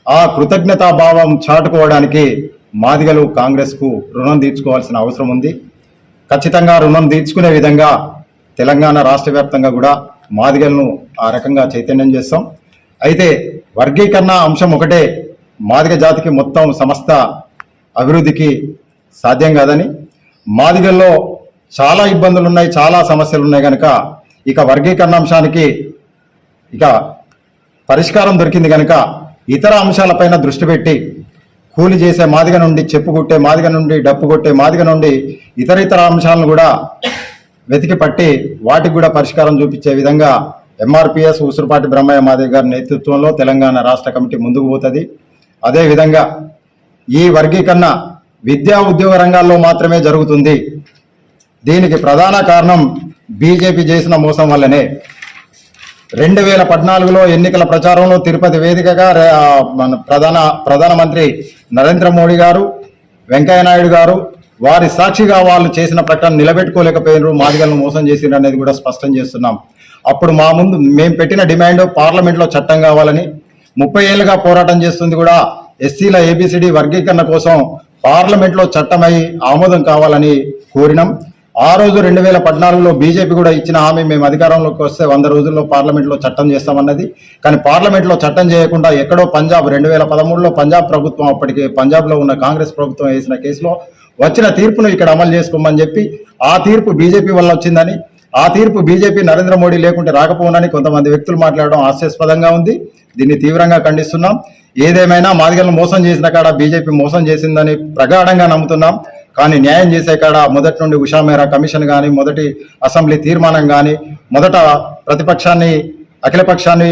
ఆ కృతజ్ఞతాభావం చాటుకోవడానికి మాదిగలు కాంగ్రెస్కు రుణం తీర్చుకోవాల్సిన అవసరం ఉంది. ఖచ్చితంగా రుణం తీర్చుకునే విధంగా తెలంగాణ రాష్ట్ర వ్యాప్తంగా కూడా మాదిగలను ఆ రకంగా చైతన్యం చేస్తాం. అయితే వర్గీకరణ అంశం ఒకటే మాదిగ జాతికి మొత్తం సమస్త అభివృద్ధికి సాధ్యం కాదని, మాదిగల్లో చాలా ఇబ్బందులు ఉన్నాయి, చాలా సమస్యలు ఉన్నాయి కనుక ఇక వర్గీకరణ అంశానికి ఇక పరిష్కారం దొరికింది కనుక ఇతర అంశాలపైన దృష్టి పెట్టి కూలి చేసే మాదిగ నుండి, చెప్పు కొట్టే మాదిగ నుండి, డప్పు కొట్టే మాదిగ నుండి ఇతర అంశాలను కూడా వెతికి పట్టి వాటికి కూడా పరిష్కారం చూపించే విధంగా ఎంఆర్పిఎస్ ఉసురుపాటి బ్రహ్మయ్య మాదిగ గారి నేతృత్వంలో తెలంగాణ రాష్ట్ర కమిటీ ముందుకు పోతుంది. అదేవిధంగా ఈ వర్గీకరణ విద్యా ఉద్యోగ రంగాల్లో మాత్రమే జరుగుతుంది. దీనికి ప్రధాన కారణం బీజేపీ చేసిన మోసం వల్లనే. 2014లో ఎన్నికల ప్రచారంలో తిరుపతి వేదికగా మన ప్రధానమంత్రి నరేంద్ర మోడీ గారు, వెంకయ్యనాయుడు గారు వారి సాక్షిగా వాళ్ళు చేసిన ప్రకటన నిలబెట్టుకోలేకపోయినారు, మాదిగలను మోసం చేసిండ్రు అనేది కూడా స్పష్టం చేస్తున్నాం. అప్పుడు మా ముందు మేము పెట్టిన డిమాండ్ పార్లమెంట్లో చట్టం కావాలని, 30 ఏళ్ళుగా పోరాటం చేస్తుంది కూడా ఎస్సీల ఏబిసిడి వర్గీకరణ కోసం పార్లమెంట్లో చట్టమై ఆమోదం కావాలని కోరినాం. ఆ రోజు 2014లో బీజేపీ కూడా ఇచ్చిన హామీ మేము అధికారంలోకి వస్తే 100 రోజుల్లో పార్లమెంట్లో చట్టం చేస్తామన్నది. కానీ పార్లమెంట్లో చట్టం చేయకుండా ఎక్కడో పంజాబ్ 2013లో పంజాబ్ ప్రభుత్వం, అప్పటికి పంజాబ్లో ఉన్న కాంగ్రెస్ ప్రభుత్వం వేసిన కేసులో వచ్చిన తీర్పును ఇక్కడ అమలు చేసుకోమని చెప్పి, ఆ తీర్పు బీజేపీ వల్ల వచ్చిందని, ఆ తీర్పు బీజేపీ నరేంద్ర మోడీ లేకుంటే రాకపోనని కొంతమంది వ్యక్తులు మాట్లాడడం హాస్యాస్పదంగా ఉంది. దీన్ని తీవ్రంగా ఖండిస్తున్నాం. ఏదేమైనా మాదిగలను మోసం చేసిన కాడ బీజేపీ మోసం చేసిందని ప్రగాఢంగా నమ్ముతున్నాం. కానీ న్యాయం చేసే కాడ మొదటి నుండి ఉషా మేరా కమిషన్ కానీ, మొదటి అసెంబ్లీ తీర్మానం కానీ, మొదట ప్రతిపక్షాన్ని అఖిలపక్షాన్ని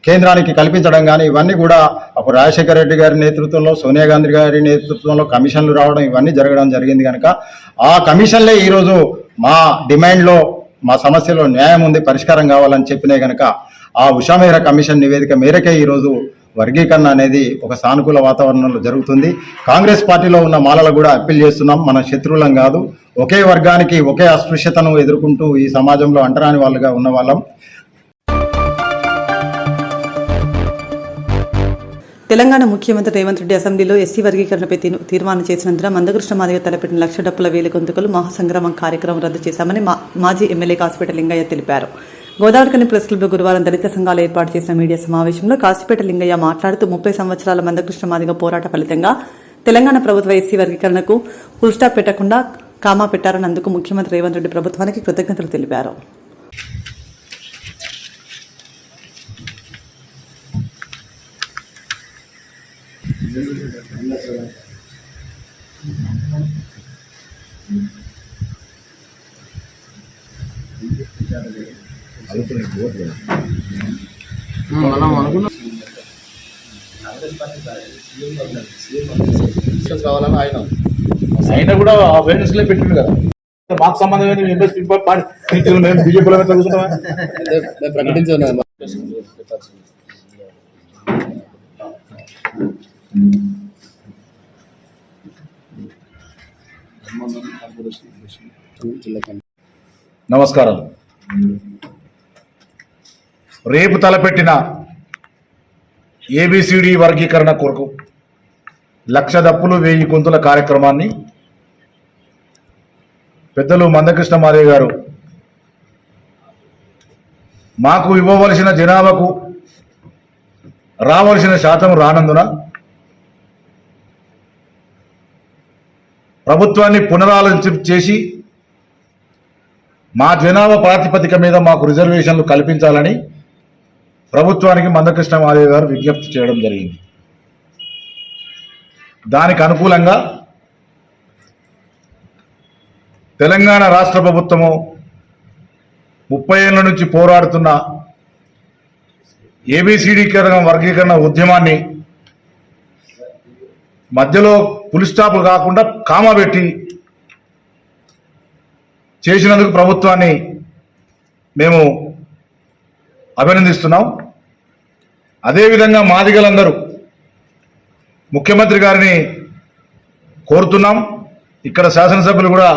కేంద్రానికి కల్పించడం కానీ, ఇవన్నీ కూడా అప్పుడు రాజశేఖర రెడ్డి గారి నేతృత్వంలో, సోనియా గాంధీ గారి నేతృత్వంలో కమిషన్లు రావడం, ఇవన్నీ జరగడం జరిగింది కనుక ఆ కమిషన్లే ఈరోజు మా డిమాండ్లో, మా సమస్యలో న్యాయం ఉంది, పరిష్కారం కావాలని చెప్పినాయి కనుక ఆ ఉషా మేరా కమిషన్ నివేదిక మేరకే ఈరోజు వర్గీకరణ అనేది ఒక సానుకూల వాతావరణంలో జరుగుతుంది. కాంగ్రెస్ పార్టీలో ఉన్న మాలలు కూడా అప్పీల్ చేస్తున్నాం, మన శత్రువులం కాదు, ఒకే వర్గానికి ఒకే అస్పృశ్యతను ఎదుర్కొంటూ ఈ సమాజంలో అంటరాని వాళ్ళుగా ఉన్న వాళ్ళం. తెలంగాణ ముఖ్యమంత్రి రేవంత్ రెడ్డి అసెంబ్లీలో ఎస్సీ వర్గీకరణపై తీర్మానం చేసినందున మందకృష్ణ మాదిగ తలపెట్టిన 1,00,000 డప్పుల వేలి గొంతుకలు మహాసంగ్రామం కార్యక్రమం రద్దు చేశామని మాజీ ఎమ్మెల్యే కాసిపేట లింగయ్య తెలిపారు. గోదావరికని ప్రెస్ క్లబ్లో గురువారం దళిత సంఘాలు ఏర్పాటు చేసిన మీడియా సమావేశంలో కాసిపేట లింగయ్య మాట్లాడుతూ 30 సంవత్సరాల మందకృష్ణ మాదిగ పోరాట ఫలితంగా తెలంగాణ ప్రభుత్వ ఎస్సీ వర్గీకరణకు ఫుల్ స్టాప్ పెట్టకుండా కామా పెట్టారని, అందుకు ముఖ్యమంత్రి రేవంత్ రెడ్డి ప్రభుత్వానికి కృతజ్ఞతలు తెలిపారు. అయినా కూడా అవేర్నెస్ లో పెట్టిండు కదా, మాకు సంబంధం మేము బీజేపీలో చదువుతున్నామా ప్రకటించాను. నమస్కారం. రేపు తలపెట్టిన ఏబిసిడి వర్గీకరణ కొరకు 1,00,000 డప్పులు 1000 గొంతుల కార్యక్రమాన్ని పెద్దలు మందకృష్ణ మాదిగ గారు మాకు ఇవ్వవలసిన జనాభాకు రావలసిన శాతం రానందున ప్రభుత్వాన్ని పునరాలోచన చేసి మా జనాభా ప్రాతిపదిక మీద మాకు రిజర్వేషన్లు కల్పించాలని ప్రభుత్వానికి మందకృష్ణ మాదిగ గారు విజ్ఞప్తి చేయడం జరిగింది. దానికి అనుకూలంగా తెలంగాణ రాష్ట్ర ప్రభుత్వము 30 ఏళ్ల నుంచి పోరాడుతున్న ఏబిసిడీకరణ వర్గీకరణ ఉద్యమాన్ని మధ్యలో పులి స్టాపులు కాకుండా కామా పెట్టి చేసినందుకు ప్రభుత్వాన్ని మేము అభినందిస్తున్నాం. అదేవిధంగా మాదిగలందరూ ముఖ్యమంత్రి గారిని కోరుతున్నాం. ఇక్కడ శాసనసభ్యులు కూడా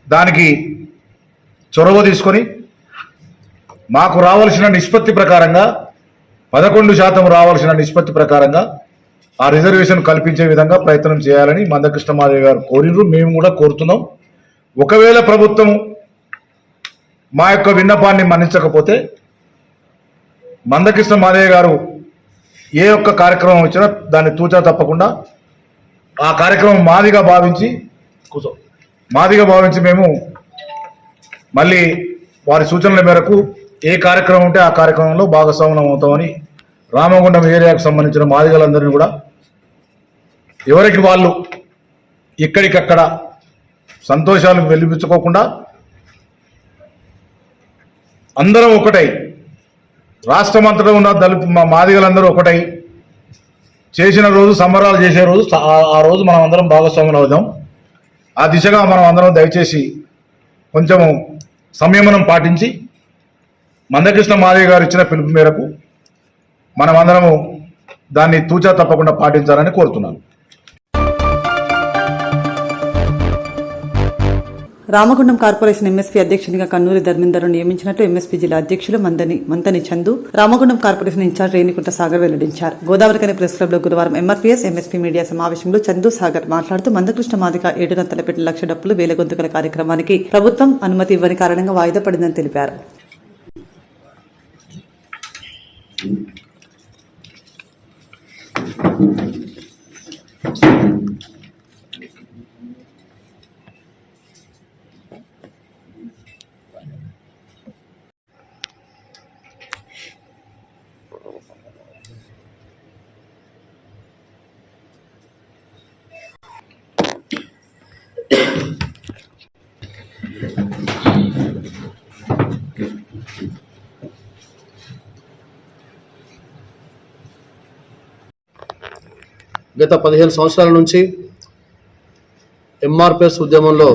దానికి చొరవ తీసుకొని మాకు రావాల్సిన నిష్పత్తి ప్రకారంగా 11% రావాల్సిన నిష్పత్తి ప్రకారంగా ఆ రిజర్వేషన్ కల్పించే విధంగా ప్రయత్నం చేయాలని మందకృష్ణ మాదిగ గారు కోరినరు. మేము కూడా కోరుతున్నాం. ఒకవేళ ప్రభుత్వం మా యొక్క విన్నపాన్ని మన్నించకపోతే మందకృష్ణ మాదిగ గారు ఏ ఒక్క కార్యక్రమం ఇచ్చినా దాన్ని తూచా తప్పకుండా ఆ కార్యక్రమం మాదిగా భావించి మేము మళ్ళీ వారి సూచనల మేరకు ఏ కార్యక్రమం ఉంటే ఆ కార్యక్రమంలో భాగస్వామ్యం అవుతామని రామగుండం ఏరియాకు సంబంధించిన మాదిగలందరినీ కూడా ఎవరికి వాళ్ళు ఇక్కడికక్కడ సంతోషాలు వెలిపించుకోకుండా అందరం ఒకటై రాష్ట్రమంతటా ఉన్న దళిత మాదిగలందరూ ఒకటై చేసిన రోజు సంబరాలు చేసే రోజు ఆ రోజు మనం అందరం భాగస్వాములు అవుదాం. ఆ దిశగా మనం అందరం దయచేసి కొంచెము సంయమనం పాటించి మందకృష్ణ మాదిగ గారు ఇచ్చిన పిలుపు మేరకు మనం అందరము దాన్ని తూచా తప్పకుండా పాటించాలని కోరుతున్నాను. రామగుండం కార్పొరేషన్ ఎంఎస్పీ అధ్యక్షునిగా కన్నూరి ధర్మేందర్ను నియమించినట్టు ఎంఎస్పీ జిల్లా అధ్యక్షులు మంతని చందు, రామగుండం కార్పొరేషన్ ఇన్ఛార్జ్ రేణికుంట సాగర్ వెల్లడించారు. గోదావరికని ప్రెస్ క్లబ్ లో గురువారం ఎంఆర్పీఎస్ ఎంఎస్పీ మీడియా సమావేశంలో చందు సాగర్ మాట్లాడుతూ మందకృష్ణ మాదిగ 7 తలపెట్టిన 1,00,000 డప్పులు వేల గొంతుకల కార్యక్రమానికి ప్రభుత్వం అనుమతి ఇవ్వని కారణంగా వాయిదా పడిందని తెలిపారు. గత 15 సంవత్సరాల నుంచి ఎంఆర్పిఎస్ ఉద్యమంలో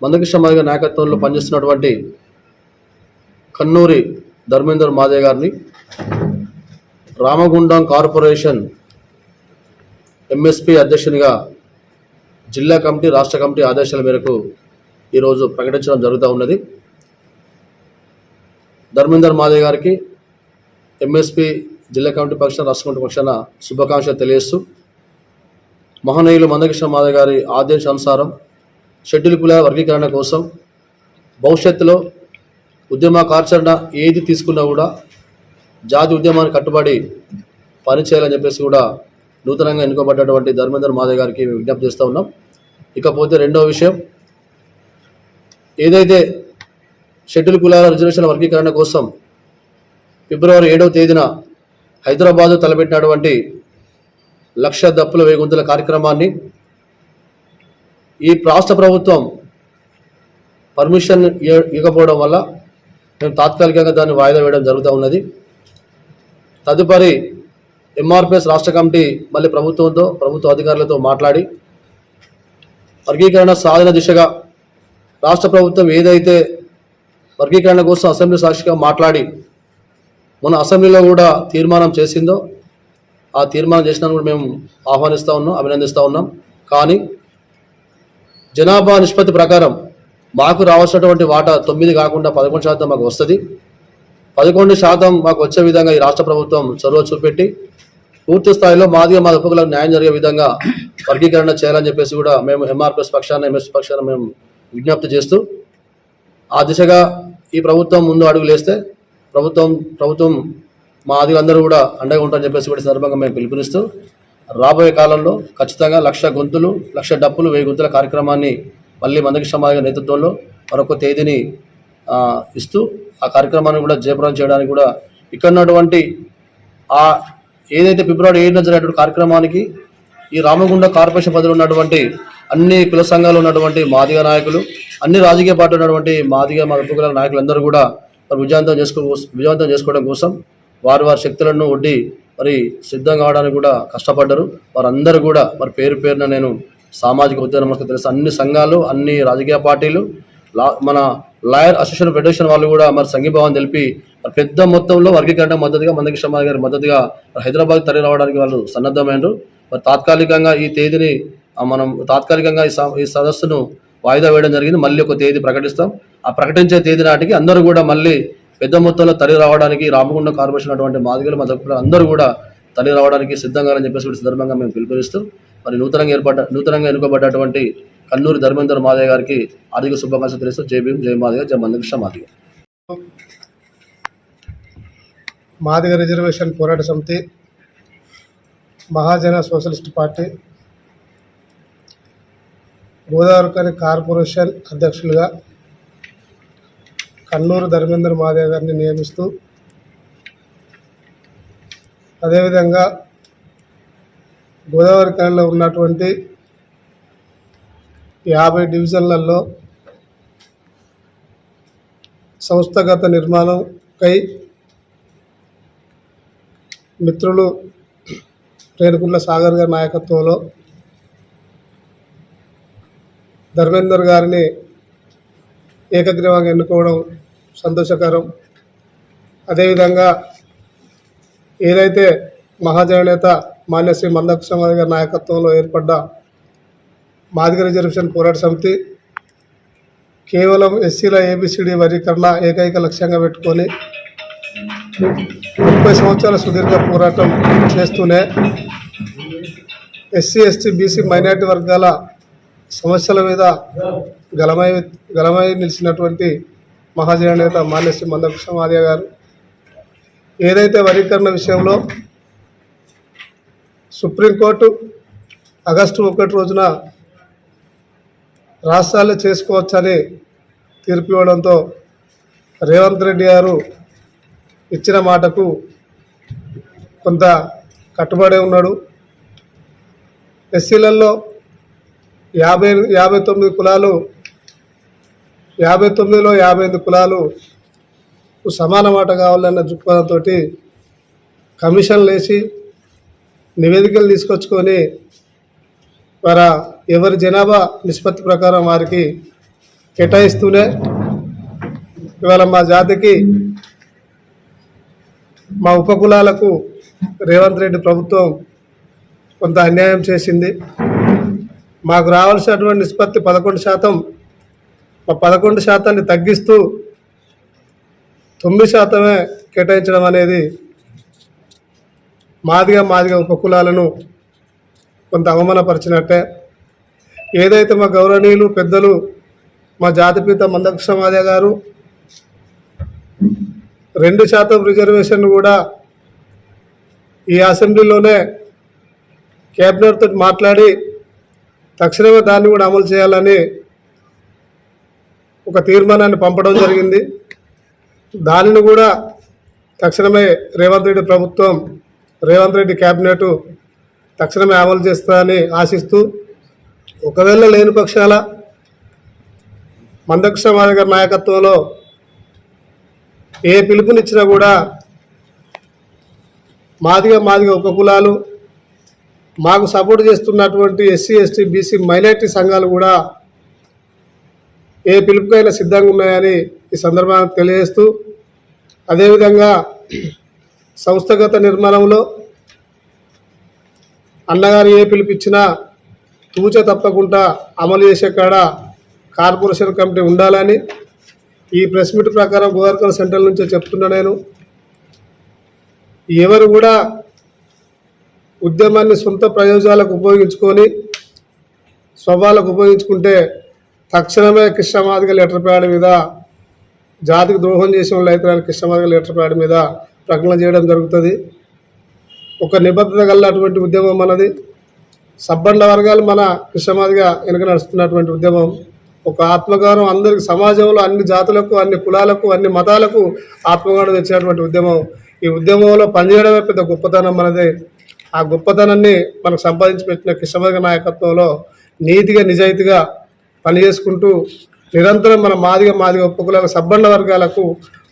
మందకృష్ణ మాదిగ నాయకత్వంలో పనిచేస్తున్నటువంటి కన్నూరి ధర్మేందర్ మాదిగ గారిని రామగుండం కార్పొరేషన్ ఎంఎస్పీ అధ్యక్షునిగా జిల్లా కమిటీ రాష్ట్ర కమిటీ ఆదేశాల మేరకు ఈరోజు ప్రకటించడం జరుగుతూ ఉన్నది. ధర్మేందర్ మాదిగ గారికి ఎంఎస్పీ జిల్లా కమిటీ పక్షాన రాష్ట్ర కమిటీ పక్షాన శుభాకాంక్షలు తెలియజేస్తూ మహనీయులు మందకృష్ణ మాదిగ గారి ఆదేశానుసారం షెడ్యూల్ కులాల వర్గీకరణ కోసం భవిష్యత్తులో ఉద్యమ కార్యాచరణ ఏది తీసుకున్నా కూడా జాతి ఉద్యమానికి కట్టుబడి పనిచేయాలని చెప్పేసి కూడా నూతనంగా ఎన్నుకోబడ్డటువంటి ధర్మేందర్ మాదిగ గారికి మేము విజ్ఞప్తి చేస్తూ ఉన్నాం. ఇకపోతే రెండవ విషయం, ఏదైతే షెడ్యూల్ కులాల రిజర్వేషన్ల వర్గీకరణ కోసం ఫిబ్రవరి 7వ తేదీన హైదరాబాదు తలపెట్టినటువంటి 1,00,000 డప్పుల వేల గొంతుల కార్యక్రమాన్ని ఈ రాష్ట్ర ప్రభుత్వం పర్మిషన్ ఇవ్వకపోవడం వల్ల మేము తాత్కాలికంగా దాన్ని వాయిదా వేయడం జరుగుతూ ఉన్నది. తదుపరి ఎంఆర్పిఎస్ రాష్ట్ర కమిటీ మళ్ళీ ప్రభుత్వ అధికారులతో మాట్లాడి వర్గీకరణ సాధన దిశగా రాష్ట్ర ప్రభుత్వం ఏదైతే వర్గీకరణ కోసం అసెంబ్లీ సాక్షిగా మాట్లాడి మన అసెంబ్లీలో కూడా తీర్మానం చేసిందో ఆ తీర్మానం చేసినా కూడా మేము ఆహ్వానిస్తూ ఉన్నాం, అభినందిస్తూ ఉన్నాం. కానీ జనాభా నిష్పత్తి ప్రకారం మాకు రావాల్సినటువంటి వాటా 9 కాకుండా 11% మాకు వస్తుంది. 11% మాకు వచ్చే విధంగా ఈ రాష్ట్ర ప్రభుత్వం చొరవ చూపెట్టి పూర్తి స్థాయిలో మాదిగ మా ఉపకులకు న్యాయం జరిగే విధంగా వర్గీకరణ చేయాలని చెప్పేసి కూడా మేము ఎంఆర్పిఎస్ పక్షాన ఎంఎస్పీ పక్షాన మేము విజ్ఞప్తి చేస్తూ ఆ దిశగా ఈ ప్రభుత్వం ముందు అడుగులు వేస్తే ప్రభుత్వం మా ఆదిలందరూ కూడా అండగా ఉంటారని చెప్పేసి కూడా సందర్భంగా మేము పిలుపునిస్తూ రాబోయే కాలంలో ఖచ్చితంగా 1,00,000 గొంతులు 1,00,000 డప్పులు 1000 గొంతుల కార్యక్రమాన్ని మళ్ళీ మందకృష్ణ మాదిగ నేతృత్వంలో మరొక తేదీని ఇస్తూ ఆ కార్యక్రమాన్ని కూడా జయప్రదం చేయడానికి కూడా ఇక్కడ ఉన్నటువంటి ఆ ఏదైతే ఫిబ్రవరి 7న జరిగినటువంటి కార్యక్రమానికి ఈ రామగుండం కార్పొరేషన్ పరిధిలో ఉన్నటువంటి అన్ని కుల సంఘాలు ఉన్నటువంటి మాదిగ నాయకులు, అన్ని రాజకీయ పార్టీలు ఉన్నటువంటి మాదిగ మా ఉపకుల నాయకులందరూ కూడా మరి విజయవంతం చేసుకోవడం కోసం వారి శక్తులను ఒడ్డి మరి సిద్ధం కావడానికి కూడా కష్టపడ్డారు. వారందరూ కూడా మరి పేరు పేరున నేను సామాజిక ఉద్యమం తెలుసు, అన్ని సంఘాలు, అన్ని రాజకీయ పార్టీలు, మన లాయర్ అసోసియేషన్ ఫెడరేషన్ వాళ్ళు కూడా మరి సంఘీభావం తెలిపి మరి పెద్ద మొత్తంలో వర్గీకరణ మద్దతుగా మందకృష్ణ మాదిగ గారి మద్దతుగా హైదరాబాద్ తరలి రావడానికి వాళ్ళు సన్నద్ధమైనరు. మరి తాత్కాలికంగా ఈ తేదీని మనం ఈ సదస్సును వాయిదా వేయడం జరిగింది. మళ్ళీ ఒక తేదీ ప్రకటిస్తాం. ఆ ప్రకటించే తేదీ నాటికి అందరూ కూడా మళ్ళీ పెద్ద మొత్తంలో తరలి రావడానికి రామగుండం కార్పొరేషన్ అటువంటి మాదిగలు మద్దతు అందరూ కూడా తరలి రావడానికి సిద్ధంగా అని చెప్పేసి సందర్భంగా మేము పిలుపునిస్తూ మరి నూతనంగా ఎన్నుకోబడ్డటువంటి కన్నూరి ధర్మేందర్ మాదిగ గారికి ఆర్థిక శుభాకాంక్షలు తెలుస్తూ జై భీమ్, జై మాదిగ, జై మందకృష్ణ మాదిగ. మాదిగ రిజర్వేషన్ పోరాట సమితి, మహాజన సోషలిస్ట్ పార్టీ, గోదావరి కార్పొరేషన్ అధ్యక్షులుగా కన్నూరు ధర్మేందర్ మాదిగ గారిని నియమిస్తూ, అదేవిధంగా గోదావరి ఖనిలో ఉన్నటువంటి 50 డివిజన్లలో సంస్థాగత నిర్మాణంకై మిత్రులు రేణుకుంట్ల సాగర్ గారి నాయకత్వంలో ధర్మేందర్ గారిని ఏకగ్రీవంగా ఎన్నుకోవడం సంతోషకరం. అదేవిధంగా ఏదైతే మహాజననేత మాన్య శ్రీ మందకృష్ణ మాదిగ గారి నాయకత్వంలో ఏర్పడ్డ మాదిగ రిజర్వేషన్ పోరాట సమితి కేవలం ఎస్సీల ఏబిసిడి వర్గీకరణ ఏకైక లక్ష్యంగా పెట్టుకొని 30 సంవత్సరాల సుదీర్ఘ పోరాటం చేస్తూనే ఎస్సీ, ఎస్టీ, బీసీ, మైనార్టీ వర్గాల సమస్యల మీద గలమై నిలిచినటువంటి మహాజననేత మాన్య శ్రీ మందకృష్ణ మాదిగ గారు ఏదైతే వర్గీకరణ విషయంలో సుప్రీంకోర్టు ఆగస్టు 1 రోజున రాష్ట్రాలు చేసుకోవచ్చని తీర్పు ఇవ్వడంతో రేవంత్ రెడ్డి గారు ఇచ్చిన మాటకు కొంత కట్టుబడి ఉన్నాడు. ఎస్సీలలో 59 కులాలు, 59లో 58 కులాలు సమాన మాట కావాలన్న దృక్పథంతో కమిషన్లు వేసి నివేదికలు తీసుకొచ్చుకొని ఎవరి జనాభా నిష్పత్తి ప్రకారం వారికి కేటాయిస్తూనే ఇవాళ మా జాతికి, మా ఉపకులాలకు రేవంత్ రెడ్డి ప్రభుత్వం కొంత అన్యాయం చేసింది. మాకు రావాల్సినటువంటి నిష్పత్తి 11%, మా 11% తగ్గిస్తూ 9% కేటాయించడం అనేది మాదిగ ఉపకులాలను కొంత అవమానపరిచినట్టే. ఏదైతే మా గౌరవనీయులు పెద్దలు మా జాతిపిత మందకృష్ణ మాదిగ గారు 2% రిజర్వేషన్ కూడా ఈ అసెంబ్లీలోనే కేబినెట్ తోటి మాట్లాడి తక్షణమే దాన్ని కూడా అమలు చేయాలని ఒక తీర్మానాన్ని పంపడం జరిగింది. దానిని కూడా తక్షణమే రేవంత్ రెడ్డి ప్రభుత్వం, రేవంత్ రెడ్డి క్యాబినెట్ తక్షణమే అమలు చేస్తారని ఆశిస్తూ, ఒకవేళ లేని పక్షాల మందకృష్ణ మాదిగ గారి నాయకత్వంలో ఏ పిలుపునిచ్చినా కూడా మాదిగ ఉపకులాలు, మాకు సపోర్ట్ చేస్తున్నటువంటి ఎస్సీ, ఎస్టీ, బీసీ, మైనార్టీ సంఘాలు కూడా ఏ పిలుపుకైనా సిద్ధంగా ఉన్నాయని ఈ సందర్భంగా తెలియజేస్తూ, అదేవిధంగా సంస్థాగత నిర్మాణంలో అన్నగారు ఏ పిలిపించినా తూచ తప్పకుండా అమలు చేసే కాడ కార్పొరేషన్ కమిటీ ఉండాలని ఈ ప్రెస్ మీట్ ప్రకారం గోదావరి సెంట్రల్ నుంచే చెప్తున్నా. నేను ఎవరు కూడా ఉద్యమాన్ని సొంత ప్రయోజనాలకు ఉపయోగించుకొని స్వభావాలకు ఉపయోగించుకుంటే తక్షణమే కృష్ణ మాదిగ లెటర్ ప్యాడ్ మీద, జాతికి ద్రోహం చేసిన వాళ్ళు అయితే కృష్ణ మాదిగ లెటర్ ప్యాడ్ మీద ప్రకటన చేయడం జరుగుతుంది. ఒక నిబద్ధత గలటువంటి ఉద్యమం మనది. సబ్బండ్ల వర్గాలు మన కృష్ణ మాదిగ వెనుక నడుస్తున్నటువంటి ఉద్యమం. ఒక ఆత్మగౌరవం అందరికి, సమాజంలో అన్ని జాతులకు, అన్ని కులాలకు, అన్ని మతాలకు ఆత్మగౌరవం తెచ్చినటువంటి ఉద్యమం. ఈ ఉద్యమంలో పనిచేయడమే పెద్ద గొప్పతనం మనది. ఆ గొప్పతనాన్ని మనకు సంపాదించి పెట్టిన కృష్ణ మాదిగ నాయకత్వంలో నీతిగా నిజాయితీగా పనిచేసుకుంటూ నిరంతరం మన మాదిగ ఉపకులాల సబ్బండ వర్గాలకు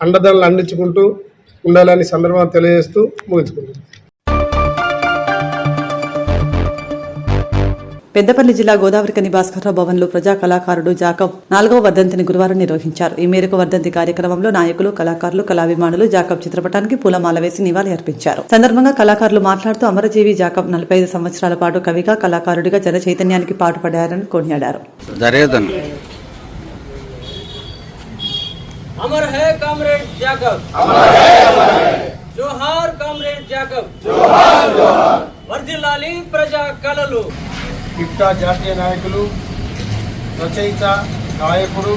అండదండలు అందించుకుంటూ ఉండాలని సందర్భంగా తెలియజేస్తూ ముగించుకుంటున్నాను. పెద్దపల్లి జిల్లా గోదావరికని భాస్కర్రావు భవన్లో ప్రజా కళాకారుడు జాకబ్ 4వ వర్ధంతిని గురువారం నిర్వహించారు. ఈ మేరకు వర్ధంతి కార్యక్రమంలో నాయకులు, కళాకారులు, కళాభిమానులు జాకబ్ చిత్రపటానికి పూలమాల వేసి నివాళి అర్పించారు. సందర్భంగా కళాకారులు మాట్లాడుతూ అమరజీవి జాకబ్ 45 సంవత్సరాల పాటు కవిగా, కళాకారుడిగా జన చైతన్యానికి పాటుపడారని కొనియాడారు. అమర్ హై కామ్రేడ్ జాకబ్, అమర్ హై, అమర్ హై. జోహార్ కామ్రేడ్ జాకబ్, జోహార్ జోహార్. వర్ధిల్లాలి ప్రజా కళలు. ఇప్టా జాతీయ నాయకులు, రచయిత, నాయకుడు,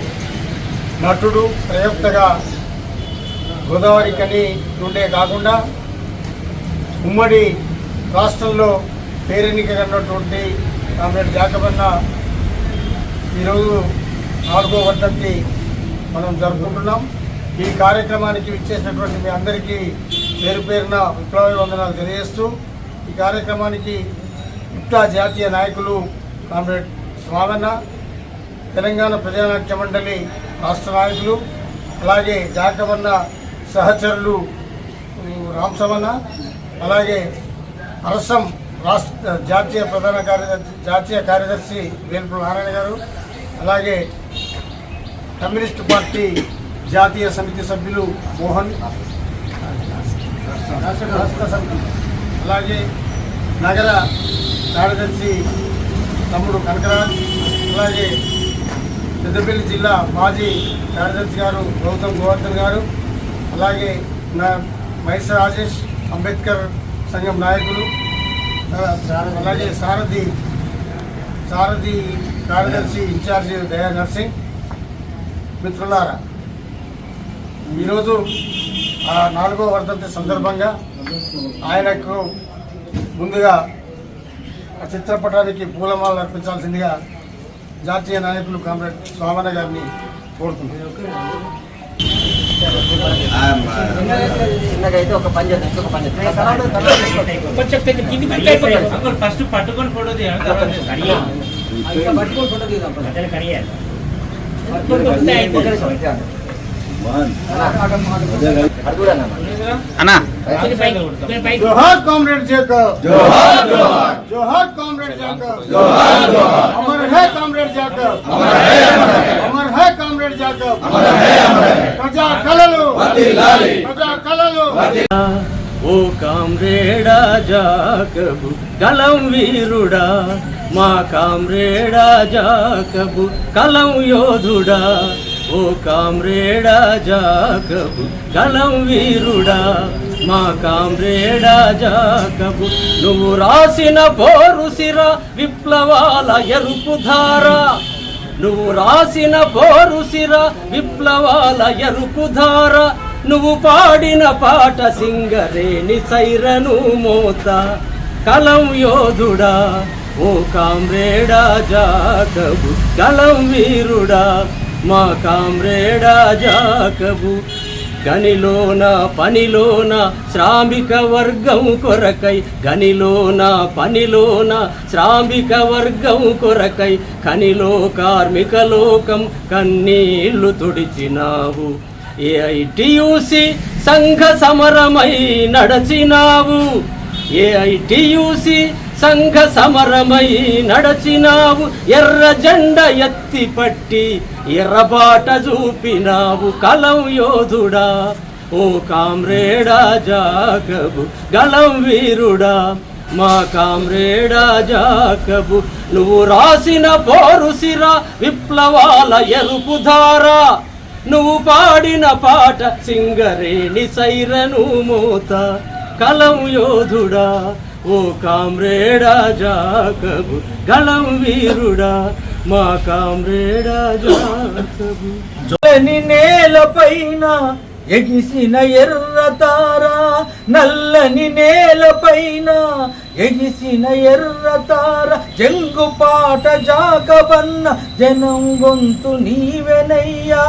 నటుడు, ప్రయోక్తగా గోదావరి కని నుండే కాకుండా ఉమ్మడి రాష్ట్రంలో పేరెన్నికన్నటువంటి కామ్రేడ్ జాకబ్ అన్న ఈరోజు 4వ వర్ధంతి మనం జరుపుకుంటున్నాం. ఈ కార్యక్రమానికి విచ్చేసినటువంటి మీ అందరికీ పేరు పేరున విప్లవాభివందనాలు తెలియజేస్తూ ఈ కార్యక్రమానికి ఇప్టా జాతీయ నాయకులు కామ్రేడ్ స్వామన్న, తెలంగాణ ప్రజానాట్య మండలి రాష్ట్ర నాయకులు, అలాగే జాకబ్ అన్న సహచరులు రామసమన్న, అలాగే అరసం రాష్ట్ర జాతీయ కార్యదర్శి వేల్పుల నారాయణ గారు, అలాగే కమ్యూనిస్టు పార్టీ జాతీయ సమితి సభ్యులు మోహన్, అలాగే నగర కార్యదర్శి తమ్ముడు కనకరాజ్, అలాగే పెద్దపల్లి జిల్లా మాజీ కార్యదర్శి గారు గౌతమ్ గోవర్ధన్ గారు, అలాగే మైస రాజేష్, అంబేద్కర్ సంఘం నాయకులు, అలాగే సారథి కార్యదర్శి ఇన్ఛార్జి దయా నర్సింగ్. మిత్రులారా, ఈరోజు 4వ వర్ధంతి సందర్భంగా ఆయనకు ముందుగా చిత్రపటానికి పూలమాలలు అర్పించాల్సిందిగా జాతీయ నాయకులు కామ్రేడ్ స్వామన్న గారిని కోరుతున్నారు. ఫస్ట్ పట్టుకొని ఫోటో జోహార్ కామ్రేడ్ జాకబ్, జోహార్ జోహార్. జోహార్ కామ్రేడ్ జాకబ్, జోహార్ జోహార్. అమర్ హై కామ్రేడ్ జాకబ్, అమర్ హై, అమర్ హై. అమర్ హై కామ్రేడ్ జాకబ్, అమర్ హై, అమర్ హై. ప్రజా కళలు వర్ధిల్లాలి, ప్రజా కళలు. ఓ కామ్రేడా జాకబు కలం వీరుడా, మా కామ్రేడా జాకబు కలం యోధుడా. ఓ కామ్రేడా జాకబు కలం వీరుడా, మా కామ్రేడా జాకబు. నువ్వు రాసిన పోరుసిర విప్లవాల ఎరుపుధార, నువ్వు రాసిన పోరుసిర విప్లవాల ఎరుపుధార. నువ్వు పాడిన పాట సింగరేణి సైరను మోత. కలం యోధుడా, ఓ కామ్రేడా జాకబు కలం వీరుడా, మా కామ్రేడా జాకబు. గనిలోన పనిలోన శ్రామిక వర్గం కొరకై, గనిలోన పనిలోన శ్రామిక వర్గం కొరకై, కనిలో కార్మిక లోకం కన్నీళ్లు తుడిచినావు. ఏఐటియుసి సంఘ సమరమై నడచినావు, ఏఐటియుసి సంఘ సమరమై నడచినావు. ఎర్ర జెండ ఎత్తి పట్టి ఎర్రబాట చూపినావు. కలం యోధుడా, ఓ కామ్రేడా జాకబు గలం వీరుడా, మా కామ్రేడా జాకబు. నువ్వు రాసిన పోరుసిర విప్లవాల ఎరుపుధార, నువ్వు పాడిన పాట సింగరేణి సైరను మోత. కలం యోధుడా, ఓ కామ్రేడా జాకబు గలం వీరుడా, మా కామ్రేడా జాకబు. జోని నేలపైన ఎగిసిన ఎర్రతార, నల్లని నేలపైన ఎగిసిన ఎర్రతార. జంగుపాట జాకబన్న జనం గొంతు నీవెనయ్యా.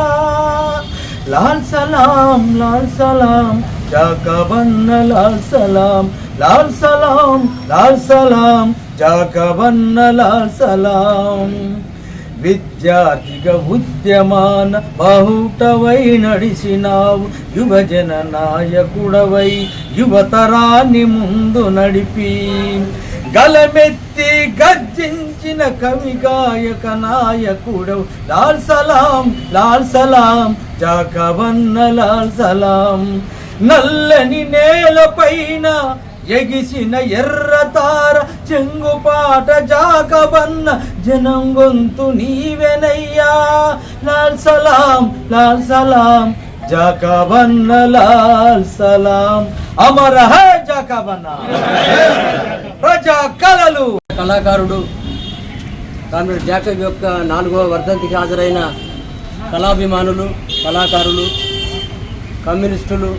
లాల్ సలాం లాల్ సలాం జాకబన్న లాల్ సలాం, లాల్ సలాం లాల్ సలాం జాకబన్న లాల్ సలాం. విద్యార్థిగా ఉద్యమాన బాహుటవై నడిసినావు, యువజన నాయకుడవై యువతరాన్ని ముందు నడిపి, గలమెత్తి గర్జించిన కవి గాయక నాయకుడవు. లాల్ సలాం జాకవన్న లాల్ సలాం. నల్లని నేలపైన ఎగిసిన ఎర్రతార చెంగుపాట జాకవన్న జనం గొంతు నీవెనయ్యా. లాల్ సలాం జాకవన్న లాల్ సలాం. అమర హై జాకవన్న. ప్రజా కళలు. కళాకారుడు కామ్రేడ్ జాకబ్ యొక్క 4వ వర్ధంతికి హాజరైన కళాభిమానులు, కళాకారులు, కమ్యూనిస్టులు,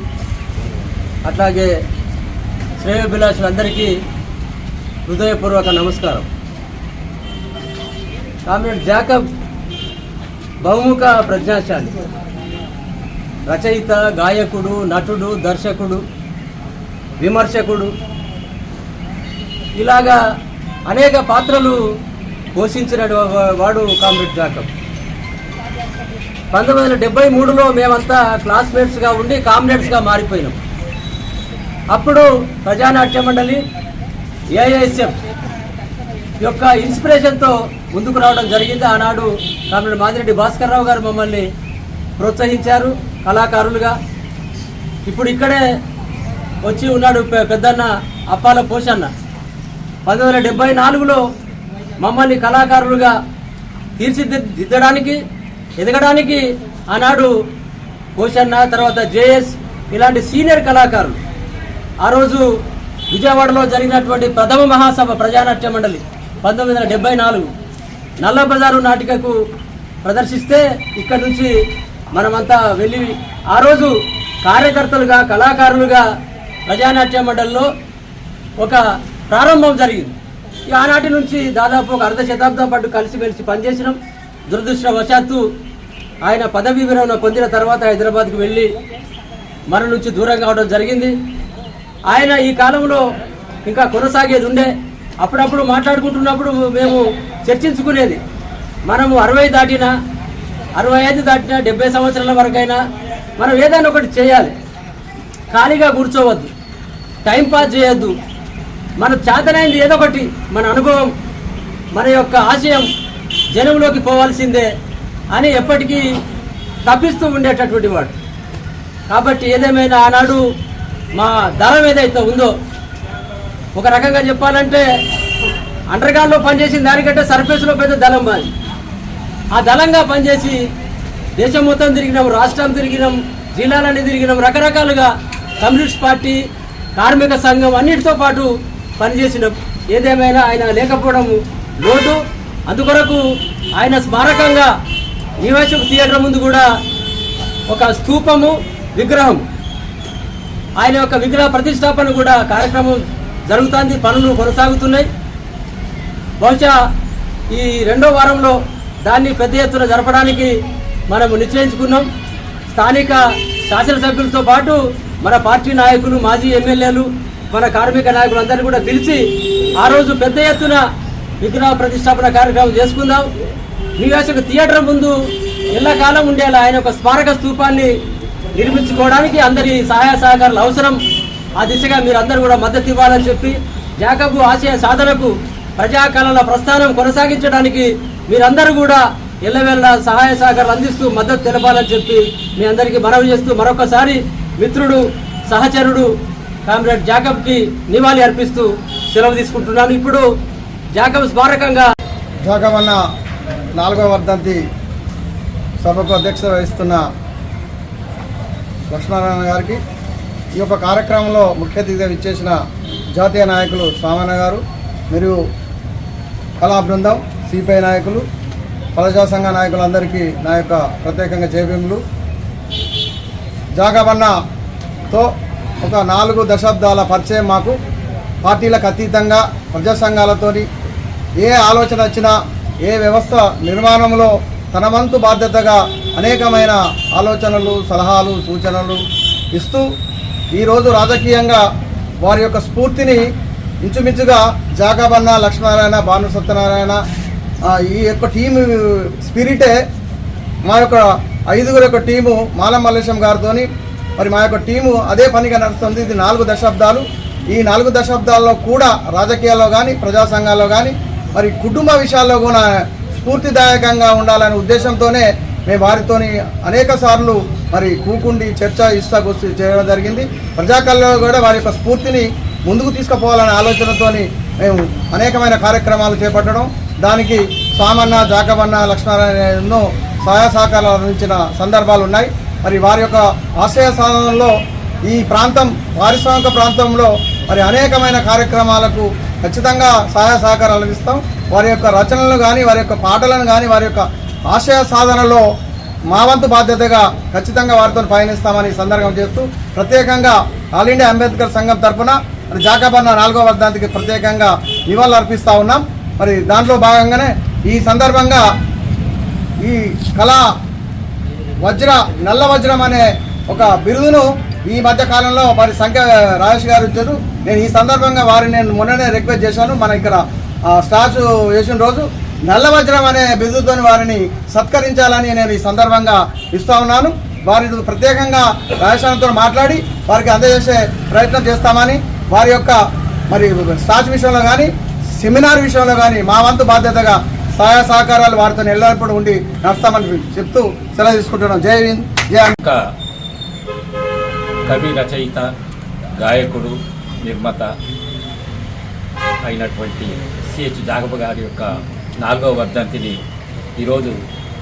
అట్లాగే శ్రేయోభిలాషులందరికీ హృదయపూర్వక నమస్కారం. కామ్రేడ్ జాకబ్ బహుముఖ ప్రజ్ఞాశాలి, రచయిత, గాయకుడు, నటుడు, దర్శకుడు, విమర్శకుడు, ఇలాగా అనేక పాత్రలు పోషించిన వాడు కామ్రేడ్ జాకబ్. 1973లో మేమంతా క్లాస్మేట్స్గా ఉండి కామ్రేడ్స్గా మారిపోయినాం. అప్పుడు ప్రజానాట్య మండలి, ఏఐఎస్ఎఫ్ యొక్క ఇన్స్పిరేషన్తో ముందుకు రావడం జరిగింది. ఆనాడు కామ్రేడ్ మాదిరెడ్డి భాస్కర్ రావు గారు మమ్మల్ని ప్రోత్సహించారు కళాకారులుగా. ఇప్పుడు ఇక్కడే వచ్చి ఉన్నాడు పెద్దన్న అప్పాల పోషన్న. 1974లో మమ్మల్ని కళాకారులుగా తీర్చిదిద్దడానికి, ఎదగడానికి ఆనాడు పోషన్న, తర్వాత జేఎస్ ఇలాంటి సీనియర్ కళాకారులు ఆ రోజు విజయవాడలో జరిగినటువంటి ప్రథమ మహాసభ ప్రజానాట్య మండలి 1974 నల్ల బజారు నాటికకు ప్రదర్శిస్తే ఇక్కడ నుంచి మనమంతా వెళ్ళి ఆ రోజు కార్యకర్తలుగా, కళాకారులుగా ప్రజానాట్య మండలిలో ఒక ప్రారంభం జరిగింది. ఆనాటి నుంచి దాదాపు ఒక అర్ధ శతాబ్దం పాటు కలిసిమెలిసి పనిచేసినాం. దురదృష్టవశాత్తు ఆయన పదవీ విరమణ పొందిన తర్వాత హైదరాబాద్కు వెళ్ళి మన నుంచి దూరం కావడం జరిగింది. ఆయన ఈ కాలంలో ఇంకా కొనసాగేది ఉండే. అప్పుడప్పుడు మాట్లాడుకుంటున్నప్పుడు మేము చర్చించుకునేది, మనము 60 దాటినా, 65 దాటినా, 70 సంవత్సరాల వరకైనా మనం ఏదైనా ఒకటి చేయాలి. ఖాళీగా కూర్చోవద్దు, టైంపాస్ చేయొద్దు. మన చేతనైంది ఏదో ఒకటి, మన అనుభవం, మన యొక్క ఆశయం జనంలోకి పోవాల్సిందే అని ఎప్పటికీ తప్పిస్తూ ఉండేటటువంటి వాడు. కాబట్టి ఏదేమైనా ఆనాడు మా దళం ఏదైతే ఉందో, ఒక రకంగా చెప్పాలంటే అండర్గ్రౌండ్లో పనిచేసిన దానికంటే సర్ఫేస్లో పెద్ద దళం మాది. ఆ దళంగా పనిచేసి దేశం మొత్తం తిరిగినాం, రాష్ట్రం తిరిగినాం, జిల్లాలన్నీ తిరిగినాం. రకరకాలుగా కమ్యూనిస్ట్ పార్టీ, కార్మిక సంఘం అన్నిటితో పాటు పనిచేసినాం. ఏదేమైనా ఆయన లేకపోవడం లోటు. అందుకొరకు ఆయన స్మారకంగా నివేశక థియేటర్ ముందు కూడా ఒక స్తూపము, విగ్రహం, ఆయన యొక్క విగ్రహ ప్రతిష్టాపన కూడా కార్యక్రమం జరుగుతుంది. పనులు కొనసాగుతున్నాయి. బహుశా ఈ 2వ వారంలో దాన్ని పెద్ద ఎత్తున జరపడానికి మనము నిశ్చయించుకున్నాం. స్థానిక శాసనసభ్యులతో పాటు మన పార్టీ నాయకులు, మాజీ ఎమ్మెల్యేలు, మన కార్మిక నాయకులు అందరినీ కూడా పిలిచి ఆ రోజు పెద్ద ఎత్తున విగ్రహ ప్రతిష్టాపన కార్యక్రమం చేసుకుందాం. నివేశక థియేటర్ ముందు ఎల్లకాలం ఉండేలా ఆయన ఒక స్మారక స్తూపాన్ని నిర్మించుకోవడానికి అందరి సహాయ సహకారాలు అవసరం. ఆ దిశగా మీరు అందరూ కూడా మద్దతు ఇవ్వాలని చెప్పి, జాకబ్ ఆశయ సాధనకు, ప్రజాకళల ప్రస్థానం కొనసాగించడానికి మీరందరూ కూడా ఎల్లవేళ సహాయ సహకారాలు అందిస్తూ మద్దతు తెలపాలని చెప్పి మీ అందరికీ మనవి చేస్తూ మరొకసారి మిత్రుడు, సహచరుడు కామ్రేడ్ జాకబ్కి నివాళి అర్పిస్తూ సెలవు తీసుకుంటున్నాను. ఇప్పుడు జాకబ్ స్మారకంగా జాకబ్ అన్న 4వ వర్ధంతి సభకు అధ్యక్షత వహిస్తున్న లక్ష్మీనారాయణ గారికి, ఈ యొక్క కార్యక్రమంలో ముఖ్య అతిథిగా ఇచ్చేసిన జాతీయ నాయకులు సామన్న గారు మరియు కళా బృందం, సిపిఐ నాయకులు, ప్రజా సంఘ నాయకులందరికీ నా యొక్క ప్రత్యేకంగా జయభీములు. జాకబ్ అన్నతో ఒక 4 దశాబ్దాల పరిచయం మాకు. పార్టీలకు అతీతంగా ప్రజా సంఘాలతోని ఏ ఆలోచన వచ్చినా, ఏ వ్యవస్థ నిర్మాణంలో తన వంతు బాధ్యతగా అనేకమైన ఆలోచనలు, సలహాలు, సూచనలు ఇస్తూ ఈరోజు రాజకీయంగా వారి యొక్క స్ఫూర్తిని ఇంచుమించుగా జాకబ్ అన్న, లక్ష్మీనారాయణ, భాను సత్యనారాయణ, ఈ యొక్క టీం స్పిరిటే మా యొక్క 5గురు యొక్క టీము మాలం మల్లేశం గారితో మరి మా యొక్క టీము అదే పనిగా నడుస్తుంది. ఇది 4 దశాబ్దాలు. ఈ 4 దశాబ్దాల్లో కూడా రాజకీయాల్లో కానీ ప్రజా సంఘాల్లో కానీ మరి కుటుంబ విషయాల్లో కూడా స్ఫూర్తిదాయకంగా ఉండాలనే ఉద్దేశంతోనే మేము వారితోని అనేక సార్లు మరి కూకుండి చర్చ ఇష్టాగోష్ఠి చేయడం జరిగింది. ప్రజాకల్లో కూడా వారి యొక్క స్ఫూర్తిని ముందుకు తీసుకుపోవాలనే ఆలోచనతోని మేము అనేకమైన కార్యక్రమాలు చేపట్టడం, దానికి సామన్న, జాకబన్న, లక్ష్మణారాయణ ఎన్నో సహాయ సహకారాలు అందించిన సందర్భాలు ఉన్నాయి. మరి వారి యొక్క ఆశయ సాధనలో ఈ ప్రాంతం పారిశ్రామిక ప్రాంతంలో మరి అనేకమైన కార్యక్రమాలకు ఖచ్చితంగా సహాయ సహకారాలు అందిస్తాం. వారి యొక్క రచనలను కానీ వారి యొక్క పాటలను కానీ వారి యొక్క ఆశయ సాధనలో మా వంతు బాధ్యతగా ఖచ్చితంగా వారితో పయనిస్తామని సందర్భం చేస్తూ ప్రత్యేకంగా ఆల్ ఇండియా అంబేద్కర్ సంఘం తరఫున మరి జాకబన్న 4వ వర్ధంతికి ప్రత్యేకంగా నివాళులు అర్పిస్తూ ఉన్నాం. మరి దాంట్లో భాగంగానే ఈ సందర్భంగా ఈ కళా నల్ల వజ్రం అనే ఒక బిరుదును ఈ మధ్య కాలంలో మరి రాజేష్ గారు ఇచ్చారు. నేను ఈ సందర్భంగా వారిని మొన్ననే రిక్వెస్ట్ చేశాను. మన ఇక్కడ స్టాచ్యూ వేసిన రోజు నల్ల వజ్రం అనే బిరుదుతో వారిని సత్కరించాలని నేను ఈ సందర్భంగా ఇస్తూ ఉన్నాను. వారి ప్రత్యేకంగా రాజేష్తో మాట్లాడి వారికి అందజేసే ప్రయత్నం చేస్తామని, వారి యొక్క మరి స్టాచ్యూ విషయంలో కానీ సెమినార్ విషయంలో కానీ మా వంతు బాధ్యతగా సహాయ సహకారాలు వారితో ఎల్లప్పుడూ ఉండి నడుస్తామని చెప్తూ సెలవు తీసుకుంటున్నాం. జై హింద్, జై కవి, రచయిత, గాయకుడు, నిర్మాత అయినటువంటి సిహెచ్ జాగబ గారి యొక్క 4వ వర్ధంతిని ఈరోజు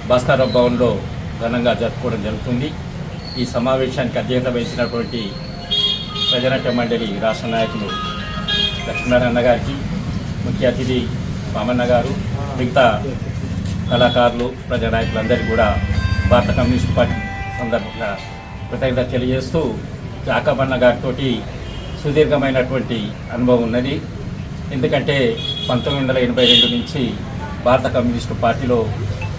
భాస్కర భవన్లో ఘనంగా జరుపుకోవడం జరుగుతుంది. ఈ సమావేశానికి అధ్యక్షత వహించినటువంటి ప్రజానాట్య మండలి రాష్ట్ర నాయకులు లక్ష్మీనారాయణ గారికి, ముఖ్య అతిథి రామన్న గారు, మిగతా కళాకారులు, ప్రజానాయకులందరికీ కూడా భారత కమ్యూనిస్ట్ పార్టీ సందర్భంగా కృతజ్ఞత తెలియజేస్తూ, జాకబన్న గారితో సుదీర్ఘమైనటువంటి అనుభవం ఉన్నది. ఎందుకంటే 1982 నుంచి భారత కమ్యూనిస్టు పార్టీలో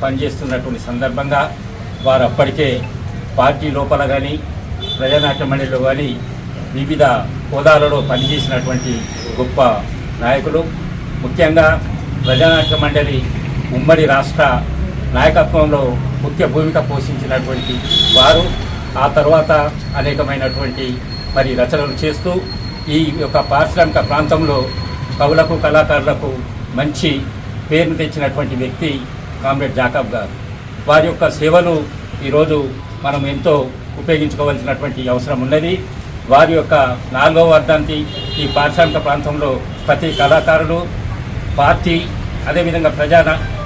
పనిచేస్తున్నటువంటి సందర్భంగా వారు అప్పటికే పార్టీ లోపల కానీ ప్రజానాట్య మండలిలో కానీ వివిధ హోదాలలో పనిచేసినటువంటి గొప్ప నాయకులు. ముఖ్యంగా ప్రజానాట్య మండలి ఉమ్మడి రాష్ట్ర నాయకత్వంలో ముఖ్య భూమిక పోషించినటువంటి వారు. ఆ తర్వాత అనేకమైనటువంటి మరి రచనలు చేస్తూ ఈ యొక్క పారిశ్రామిక ప్రాంతంలో కవులకు, కళాకారులకు మంచి పేరును తెచ్చినటువంటి వ్యక్తి కామ్రేడ్ జాకబ్ గారు. వారి యొక్క సేవలు ఈరోజు మనం ఎంతో ఉపయోగించుకోవాల్సినటువంటి అవసరం ఉన్నది. వారి యొక్క 4వ వర్ధంతి ఈ పారిశ్రామిక ప్రాంతంలో ప్రతి కళాకారులు, పార్టీ, అదేవిధంగా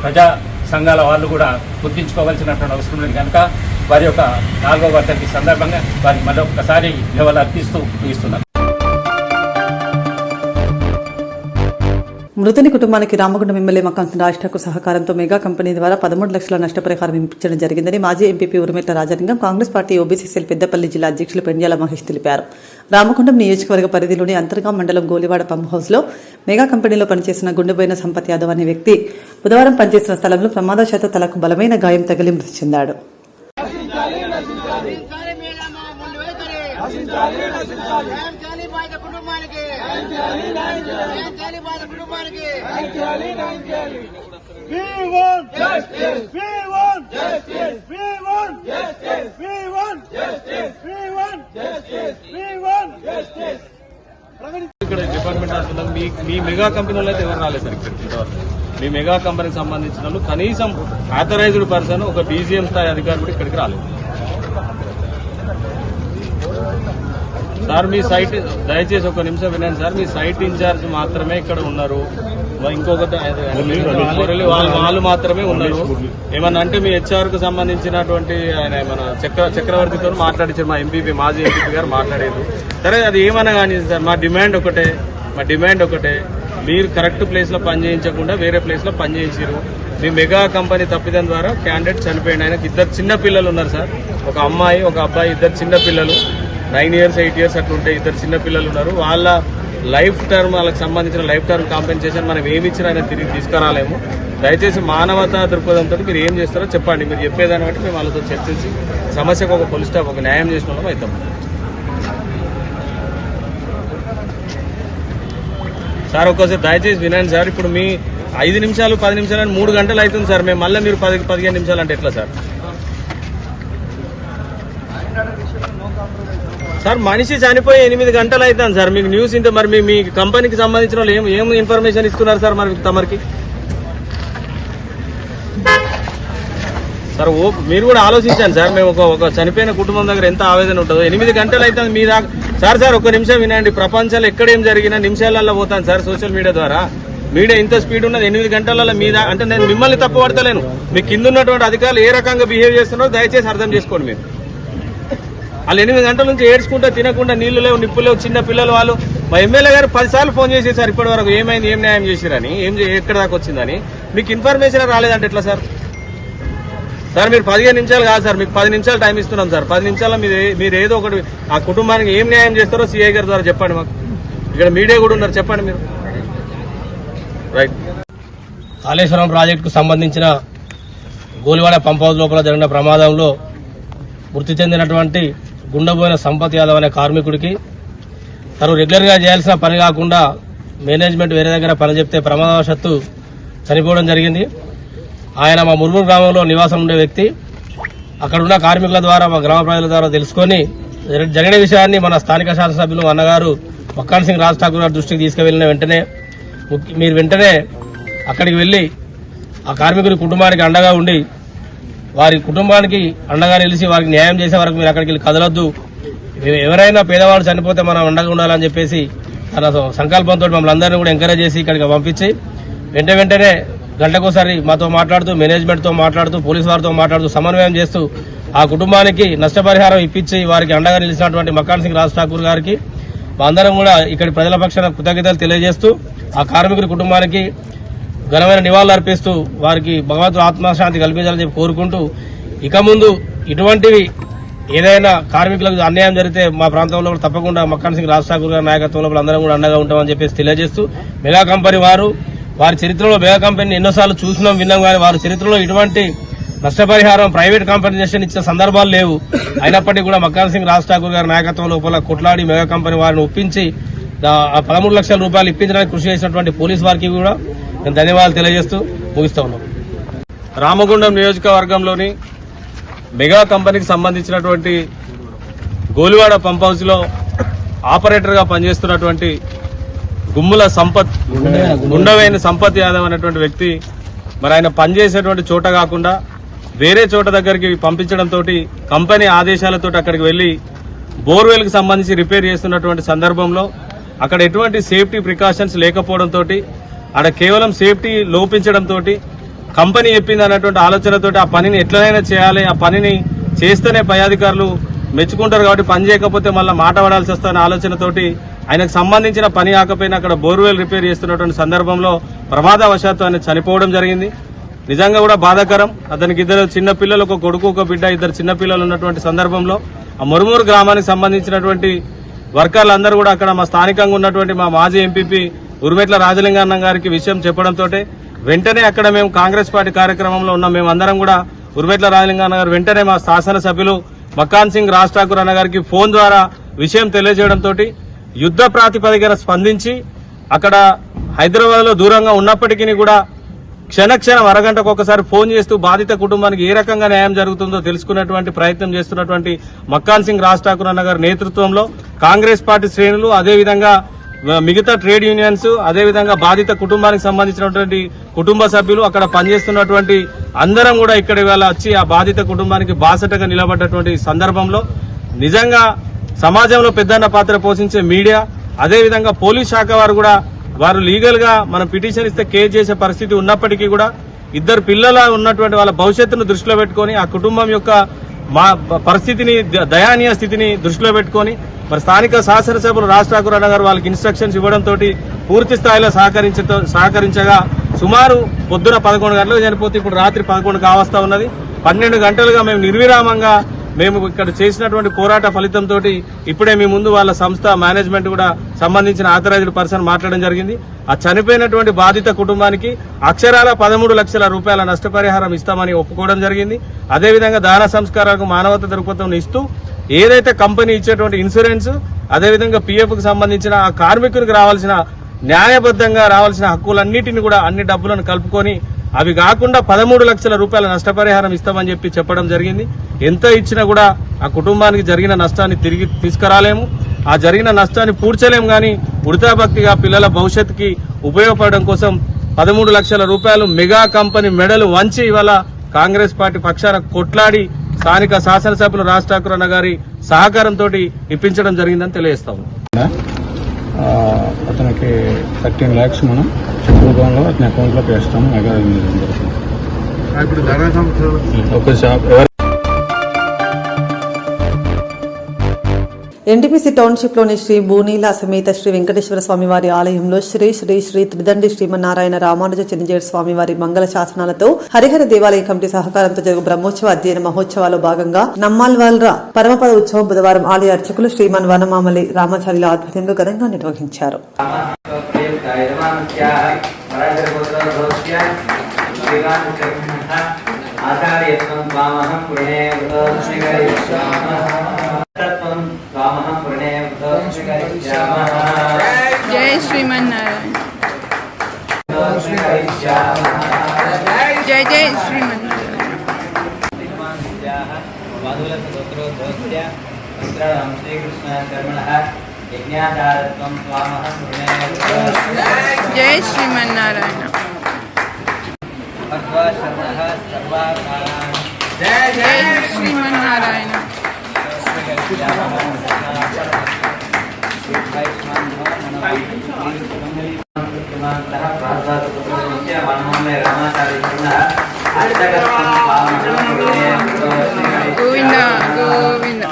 ప్రజా సంఘాల వాళ్ళు కూడా గుర్తించుకోవాల్సినటువంటి అవసరం ఉన్నది. కనుక వారి యొక్క 4వ వర్ధంతి సందర్భంగా వారికి మరొకసారి నివాళులు అర్పిస్తూ ముగిస్తున్నారు. మృతుని కుటుంబానికి రామగుండం ఎమ్మెల్యే మకాంతం రాష్ట్రకు సహకారంతో మెగా కంపెనీ ద్వారా 13 లక్షల నష్టపరిహారం ఇప్పించడం జరిగిందని మాజీ ఎంపీపీ ఉరిమెట్ల రాజలింగం, కాంగ్రెస్ పార్టీ ఓబీసీసీఎల్ పెద్దపల్లి జిల్లా అధ్యక్షులు పెండ్యాల మహేష్ తెలిపారు. రామగుండం నియోజకవర్గ పరిధిలోని అంతర్గా మండలం గోలివాడ పంప్ హౌస్ లో మెగా కంపెనీలో పనిచేసిన గుండెబోయిన సంపత్ యాదవ్ అనే వ్యక్తి బుధవారం పనిచేసిన స్థలంలో ప్రమాదవశాత్తు తలకు బలమైన గాయం తగిలి మృతి చెందాడు. ఇక్కడ డిపార్ట్మెంట్ హాస్పిటల్ మీ మెగా కంపెనీలో అయితే ఎవరు రాలేదు సార్ ఇక్కడ. మీ మెగా కంపెనీకి సంబంధించిన వాళ్ళు కనీసం ఆథరైజ్డ్ పర్సన్ ఒక డీజీఎం స్థాయి అధికారి కూడా ఇక్కడికి రాలేదు సార్. మీ సైట్ దయచేసి ఒక నిమిషం వినండి సార్. మీ సైట్ ఇన్ఛార్జ్ మాత్రమే ఇక్కడ ఉన్నారు, ఇంకొకటి వాళ్ళు మాత్రమే ఉన్నారు. ఏమన్నా అంటే మీ హెచ్ఆర్ కు సంబంధించినటువంటి ఆయన మన చక్రవర్తితో మాట్లాడించారు, మా ఎంపీపీ మాజీ ఎంపీపీ గారు మాట్లాడేది. సరే అది ఏమన్నా కానీ సార్, మా డిమాండ్ ఒకటే, మీరు కరెక్ట్ ప్లేస్ లో పనిచేయించకుండా వేరే ప్లేస్ లో పనిచేయించారు. మీ మెగా కంపెనీ తప్పిదం ద్వారా క్యాండిడేట్ చనిపోయింది. ఆయనకు 2 చిన్న పిల్లలు ఉన్నారు సార్, ఒక అమ్మాయి ఒక అబ్బాయి, 2 చిన్న పిల్లలు, 9 years 8 years అట్లుంటే 2 చిన్న పిల్లలు ఉన్నారు. వాళ్ళ లైఫ్ టర్మ్, వాళ్ళకి సంబంధించిన లైఫ్ టర్మ్ కాంపెన్సేషన్ మనం ఏమి ఇచ్చినా ఆయన తిరిగి తీసుకురాలేము. దయచేసి మానవతా దృక్పథంతో మీరు ఏం చేస్తారో చెప్పండి. మీరు చెప్పేదాన్ని బట్టి మేము వాళ్ళతో చర్చించి సమస్యకు ఒక ఫుల్ స్టాప్, ఒక న్యాయం చేసిన వాళ్ళం అవుతాం. సార్ ఒక్కసారి దయచేసి వినండి సార్. ఇప్పుడు 5 నిమిషాలు 10 నిమిషాలు అని 3 గంటలు అవుతుంది సార్. మేము మళ్ళీ మీరు 10-15 నిమిషాలు అంటే ఎట్లా సార్? సార్ మనిషి చనిపోయి 8 గంటలు అవుతుంది సార్. మీకు న్యూస్ ఇంత మరి మీ కంపెనీకి సంబంధించిన వాళ్ళు ఏం ఇన్ఫర్మేషన్ ఇస్తున్నారు సార్ మరి తమరికి? సార్ మీరు కూడా ఆలోచించండి సార్. మేము ఒక చనిపోయిన కుటుంబం దగ్గర ఎంత ఆవేదన ఉంటుందో. 8 గంటలు అవుతుంది మీ దాకా. సార్ ఒక్క నిమిషం వినండి. ప్రపంచంలో ఎక్కడేం జరిగినా నిమిషాలలో పోతాను సార్ సోషల్ మీడియా ద్వారా. మీడియా ఇంత స్పీడ్ ఉన్నది. 8 గంటలలో మీద అంటే నేను మిమ్మల్ని తప్పు పడతలేను. మీ కింద ఉన్నటువంటి అధికారులు ఏ రకంగా బిహేవ్ చేస్తున్నారో దయచేసి అర్థం చేసుకోండి. మీరు వాళ్ళు 8 గంటల నుంచి ఏడ్చుకుంటా తినకుండా నీళ్లు లేవు నిప్పు లేవు చిన్న పిల్లలు వాళ్ళు. మా ఎమ్మెల్యే గారు 10 సార్లు ఫోన్ చేసేసారు ఇప్పటి వరకు ఏమైంది ఏం న్యాయం చేసిరని ఎక్కడ దాకా వచ్చిందని మీకు ఇన్ఫర్మేషన్ రాలేదంటే ఎట్లా సార్? సార్ మీరు 15 నిమిషాలు కాదు సార్, మీకు 10 నిమిషాలు టైం ఇస్తున్నాం సార్. 10 నిమిషాల్లో మీరు ఏదో ఒకటి ఆ కుటుంబానికి ఏం న్యాయం చేస్తారో సిఐ గారి ద్వారా చెప్పండి. మాకు ఇక్కడ మీడియా కూడా ఉన్నారు, చెప్పండి మీరు. రైట్. కాళేశ్వరం ప్రాజెక్టుకు సంబంధించిన గోలివాడ పంప్ హౌస్ లోపల జరిగిన ప్రమాదంలో మృతి చెందినటువంటి గుండబోయిన సంపత్ యాదవ్ అనే కార్మికుడికి తను రెగ్యులర్గా చేయాల్సిన పని కాకుండా మేనేజ్మెంట్ వేరే దగ్గర పని చెప్తే ప్రమాదవశత్తు చనిపోవడం జరిగింది. ఆయన మా మురుమూరు గ్రామంలో నివాసం ఉండే వ్యక్తి. అక్కడున్న కార్మికుల ద్వారా మా గ్రామ ప్రజల ద్వారా తెలుసుకొని జరిగిన విషయాన్ని మన స్థానిక శాసనసభ్యులు అన్నగారు మక్కాన్ సింగ్ రాజ్ ఠాకూర్ గారి దృష్టికి తీసుకువెళ్లిన వెంటనే మీరు వెంటనే అక్కడికి వెళ్లి ఆ కార్మికుడి కుటుంబానికి అండగా ఉండి వారి కుటుంబానికి అండగా నిలిచి వారికి న్యాయం చేసే వరకు మీరు అక్కడికి వెళ్ళి కదలొద్దు. ఎవరైనా పేదవాడు చనిపోతే మనం అండగా ఉండాలని చెప్పేసి తన సంకల్పంతో మమ్మల్ని అందరినీ కూడా ఎంకరేజ్ చేసి ఇక్కడికి పంపించి వెంటనే గంటకోసారి మాతో మాట్లాడుతూ మేనేజ్మెంట్తో మాట్లాడుతూ పోలీసు వారితో మాట్లాడుతూ సమన్వయం చేస్తూ ఆ కుటుంబానికి నష్టపరిహారం ఇప్పించి వారికి అండగా నిలిచినటువంటి మక్కాన్ సింగ్ రాజ్ ఠాకూర్ గారికి మా అందరం కూడా ఇక్కడి ప్రజల పక్షాన కృతజ్ఞతలు తెలియజేస్తూ ఆ కార్మికుడి కుటుంబానికి ఘనమైన నివాళులు అర్పిస్తూ వారికి భగవంతుడు ఆత్మశాంతి కల్పించాలని చెప్పి కోరుకుంటూ ఇక ముందు ఇటువంటివి ఏదైనా కార్మికులకు అన్యాయం జరిగితే మా ప్రాంతంలో తప్పకుండా మక్కాన్ సింగ్ రాజ్ ఠాకూర్ గారి నాయకత్వంలో అందరం కూడా అండగా ఉంటామని చెప్పేసి తెలియజేస్తూ మెగా కంపెనీ వారి చరిత్రలో మెగా కంపెనీని ఎన్నోసార్లు చూసినాం విన్నాం కానీ వారి చరిత్రలో ఇటువంటి నష్టపరిహారం ప్రైవేట్ కంపెనీషన్ ఇచ్చిన సందర్భాలు లేవు. అయినప్పటికీ కూడా మక్కాన్ సింగ్ రాజ్ ఠాకూర్ గారి నాయకత్వం లోపల కొట్లాడి మెగా కంపెనీ వారిని ఒప్పించి 13 లక్షల రూపాయలు ఇప్పించడానికి కృషి చేసినటువంటి పోలీసు వారికి కూడా నేను ధన్యవాదాలు తెలియజేస్తూ ముగిస్తా ఉన్నాం. రామగుండం నియోజకవర్గంలోని మెగా కంపెనీకి సంబంధించినటువంటి గోలివాడ పంప్ హౌస్ లో ఆపరేటర్ గా పనిచేస్తున్నటువంటి గుండవేని సంపత్ యాదవ్ అనేటువంటి వ్యక్తి మరి ఆయన పనిచేసేటువంటి చోట కాకుండా వేరే చోట దగ్గరికి పంపించడంతో కంపెనీ ఆదేశాలతో అక్కడికి వెళ్లి బోర్వెల్ కి సంబంధించి రిపేర్ చేస్తున్నటువంటి సందర్భంలో అక్కడ ఎటువంటి సేఫ్టీ ప్రికాషన్స్ లేకపోవడంతో అక్కడ కేవలం సేఫ్టీ లోపించడంతో కంపెనీ చెప్పింది అన్నటువంటి ఆలోచనతో ఆ పనిని ఎట్లనైనా చేయాలి, ఆ పనిని చేస్తేనే పై అధికారులు మెచ్చుకుంటారు కాబట్టి పని చేయకపోతే మళ్ళీ మాట పడాల్సి వస్తుందనే ఆలోచనతోటి ఆయనకు సంబంధించిన పని కాకపోయినా అక్కడ బోర్వెల్ రిపేర్ చేస్తున్నటువంటి సందర్భంలో ప్రమాదవశాత్తు ఆయన చనిపోవడం జరిగింది. నిజంగా కూడా బాధాకరం. అతనికి 2 చిన్న పిల్లలు, ఒక కొడుకు ఒక బిడ్డ, 2 చిన్న పిల్లలు ఉన్నటువంటి సందర్భంలో ఆ మురుమూరు గ్రామానికి సంబంధించినటువంటి వర్కర్లందరూ కూడా అక్కడ మా స్థానికంగా ఉన్నటువంటి మా మాజీ ఎంపీపీ ఉర్మెట్ల రాజలింగన్న గారికి విషయం చెప్పడంతో వెంటనే అక్కడ మేము కాంగ్రెస్ పార్టీ కార్యక్రమంలో ఉన్న మేమందరం కూడా ఉర్మెట్ల రాజలింగన్న గారు వెంటనే మా శాసనసభ్యులు మక్కాన్ సింగ్ రాజ్ ఠాకూర్ అన్న గారికి ఫోన్ ద్వారా విషయం తెలియజేయడంతో యుద్ధ ప్రాతిపదికన స్పందించి అక్కడ హైదరాబాద్ లో దూరంగా ఉన్నప్పటికీ కూడా క్షణక్షణం అరగంటకు ఒకసారి ఫోన్ చేస్తూ బాధిత కుటుంబానికి ఏ రకంగా న్యాయం జరుగుతుందో తెలుసుకునేటువంటి ప్రయత్నం చేస్తున్నటువంటి మక్కాన్ సింగ్ రాజ్ ఠాకూర్ అన్న గారి నేతృత్వంలో కాంగ్రెస్ పార్టీ శ్రేణులు, అదేవిధంగా మిగతా ట్రేడ్ యూనియన్స్, అదేవిధంగా బాధిత కుటుంబానికి సంబంధించినటువంటి కుటుంబ సభ్యులు, అక్కడ పనిచేస్తున్నటువంటి అందరం కూడా ఇక్కడ ఇవాళ వచ్చి ఆ బాధిత కుటుంబానికి బాసటగా నిలబడ్డటువంటి సందర్భంలో నిజంగా సమాజంలో పెద్దన్న పాత్ర పోషించే మీడియా, అదేవిధంగా పోలీస్ శాఖ వారు లీగల్ గా మనం పిటిషన్ ఇస్తే కేసు చేసే పరిస్థితి ఉన్నప్పటికీ కూడా 2 పిల్లల ఉన్నటువంటి వాళ్ళ భవిష్యత్తును దృష్టిలో పెట్టుకుని ఆ కుటుంబం యొక్క పరిస్థితిని, దయానీయ స్థితిని దృష్టిలో పెట్టుకుని మరి స్థానిక శాసనసభ్యులు రాజ్ ఠాకూర్ అన్న గారు వాళ్ళకి ఇన్స్ట్రక్షన్స్ ఇవ్వడంతో పూర్తి స్థాయిలో సహకరించగా సుమారు పొద్దున 11 గంటలకు చనిపోతే ఇప్పుడు రాత్రి 11 కావస్తా ఉన్నది. 12 గంటలుగా మేము నిర్విరామంగా మేము ఇక్కడ చేసినటువంటి పోరాట ఫలితంతో ఇప్పుడే మీ ముందు వాళ్ళ సంస్థ మేనేజ్మెంట్ కూడా సంబంధించిన ఆథరైజ్డ్ పర్సన్ మాట్లాడడం జరిగింది. ఆ చనిపోయినటువంటి బాధిత కుటుంబానికి అక్షరాల 13 లక్షల రూపాయల నష్టపరిహారం ఇస్తామని ఒప్పుకోవడం జరిగింది. అదేవిధంగా దాన సంస్కారాలకు మానవతా దృక్పథం ఇస్తూ ఏదైతే కంపెనీ ఇచ్చేటువంటి ఇన్సూరెన్స్, అదేవిధంగా PF కు సంబంధించిన ఆ కార్మికునికి రావాల్సిన న్యాయబద్ధంగా రావాల్సిన హక్కులన్నిటిని కూడా అన్ని డబ్బులను కలుపుకొని అవి కాకుండా 13 లక్షల రూపాయల నష్టపరిహారం ఇస్తామని చెప్పి చెప్పడం జరిగింది. ఎంత ఇచ్చినా కూడా ఆ కుటుంబానికి జరిగిన నష్టాన్ని తిరిగి తీసుకురాలేము, ఆ జరిగిన నష్టాన్ని పూడ్చలేము. కానీ ఉడతాభక్తిగా పిల్లల భవిష్యత్తుకి ఉపయోగపడడం కోసం 13 లక్షల రూపాయలు మెగా కంపెనీ మెడలు వంచి ఇవాళ కాంగ్రెస్ పార్టీ పక్షాన కొట్లాడి స్థానిక శాసనసభ్యులు రాజ్ ఠాకూర్ అన్న గారి సహకారంతో ఇప్పించడం జరిగిందని తెలియజేస్తాము. అతనికి 13 lakhs మనం చెక్ రూపంలో అతని అకౌంట్లోకి వేస్తాము. ఎన్టీపీసీ టౌన్షిప్లోని శ్రీ భూనీల సమేత శ్రీ వెంకటేశ్వర స్వామివారి ఆలయంలో శ్రీ శ్రీ శ్రీ త్రిదండి శ్రీమన్నారాయణ రామానుజ చిరంజీవి స్వామివారి మంగళ శాసనాలతో హరిహర దేవాలయ కమిటీ సహకారంతో జరుగు బ్రహ్మోత్సవ అధ్యయన మహోత్సవాల్లో భాగంగా నమ్మాల్వాల్ర పరమపద ఉత్సవం బుధవారం ఆలయ అర్చకులు శ్రీమాన్ వనమామలి రామాచార్యుల ఆధ్వర్యంలో ఘనంగా నిర్వహించారు. జై శ్రీమన్నారాయణ. జై జై శ్రీమన్నారాయణ. జై శ్రీమన్నారాయణ. జై శ్రీమన్నారాయణ. గోవింద గోవింద.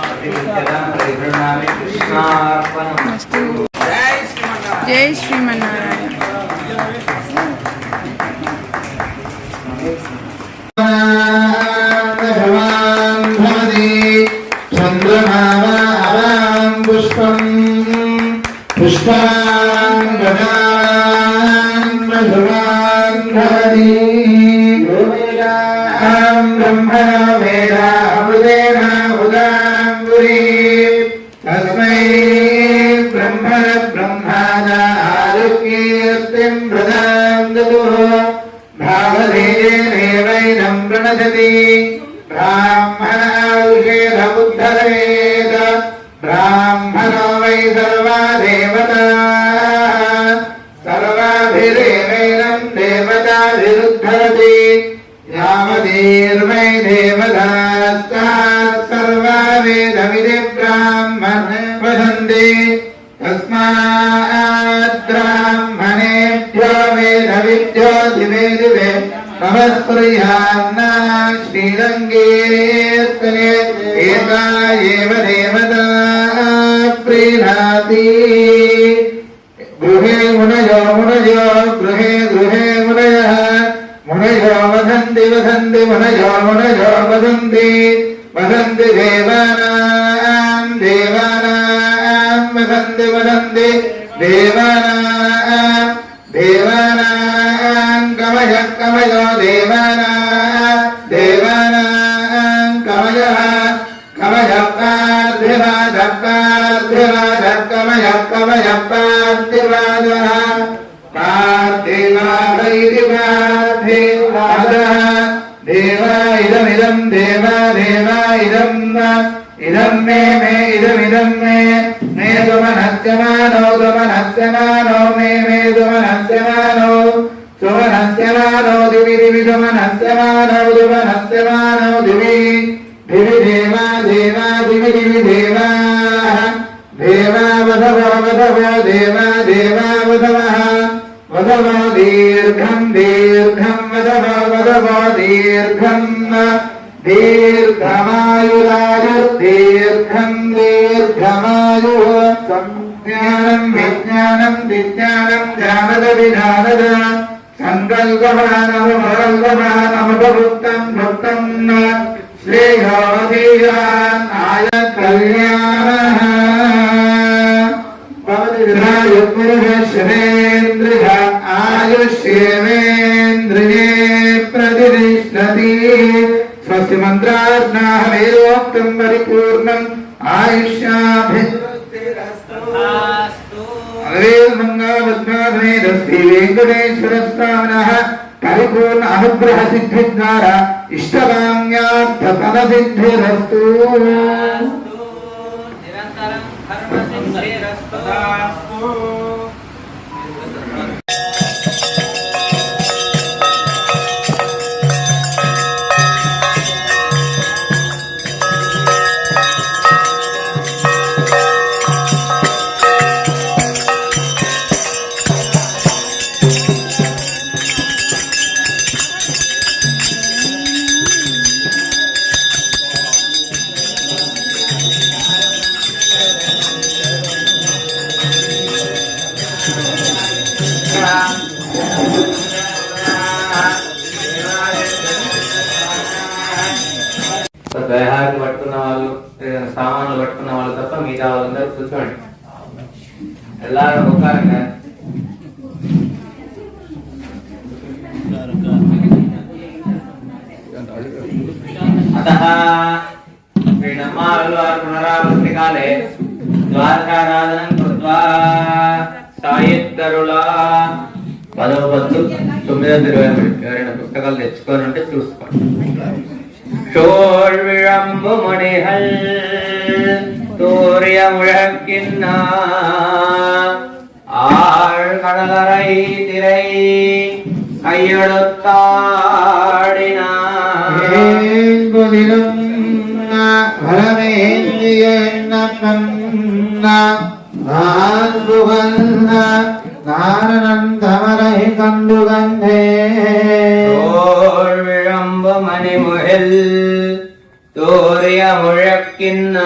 జై శ్రీమన్నారాయణ. బ్రాహ్మణో వై సర్వా దేవతా సర్వాభిరేవైనం దేవతాభిరుద్ధరతి యావదీర్వై దేవతాస్తాత్ సర్వా వేదమిది బ్రాహ్మణ వదంతి తస్మాత్ బ్రాహ్మణేభ్యో వేదవిద్యో దివే దివే నమస్కృయాన్నా శ్రీరంగేర్తనే ఏకా ఏవ దేవతా ప్రీణాతి. గృహే మునయో మునయో గృహే గృహే మునయః మునయో వదంతి వదంతి మునయో మునయో వదంతి వదంతి దేవానాం దేవానాం వదంతి వదంతి దేవానాం దేవానాం కమయ కమయో దేవానాం దేవానాం కమయః కమయ పార్థివాద పార్థివాద కమయ కమయ పార్థివాదః పార్థివాదైతి పార్థివాదః దేవా ఇదమిదం దేవా దేవా ఇదం ఇదం మే మే ఇదమిదం మే మే దుమనస్యమానో దుమనస్యమానో మే మే దుమనస్యమానో దుమనస్యమానో దివి దివి దుమనస్యమానో దుమనస్యమానో దివి దివి దేవా దేవా దివి దివి దేవా దేవా వధవో వధవో దేవా దేవా వధవః వధవో దీర్ఘం దీర్ఘం వధవో వధవో దీర్ఘం దీర్ఘమాయురాయు దీర్ఘం దీర్ఘమాయు సంజ్ఞానం విజ్ఞానం విజ్ఞానం జ్ఞానద విధానద సంకల్పమానమకల్పమానమభుక్తం భుక్తం శ్రేయోధీయాయ కళ్యాణః భవతి పురుషేంద్రియ ఆయుష్యేంద్రియే ప్రతిష్టతి. స్వస్తి మంత్రాజ్ఞాహమేవోక్తం పరిపూర్ణం ఆయుష్యాభివృద్ధిరస్తు. శ్రీ వెంకటేశ్వర స్వామినః పరిపూర్ణ అనుగ్రహ సిద్ధి ద్వారా ఇష్టకామ్యార్థ ఫల సిద్ధిరస్తు. దేహాన్ని పట్టుకున్న వాళ్ళు సామాన్లు పట్టుకున్న వాళ్ళు తప్ప మిగతా వాళ్ళందరూ కూర్చోండి. எல்லாரும் உட்காருங்க. అతః శ్రీనమ్మాళ్వార్ పునరావృత్తికాలే ద్వారకారాధనం కృత్వా సాయిత్తరులా 10వ పద్దు 9:20 ఎవరైనా పుస్తకాలు తెచ్చుకొని ఉంటే చూసుకోండి. ஷோழ்விழம்பு மணிகள் தூரிய முழக்கின்ன ஆழ்கடலரை திரை கையெழுத்தாடினும் பலமேந்திய நாரணந்தமரை கண்டு கண்டே விழம்பு மணிமுகில் தூரிய முழக்கின்ன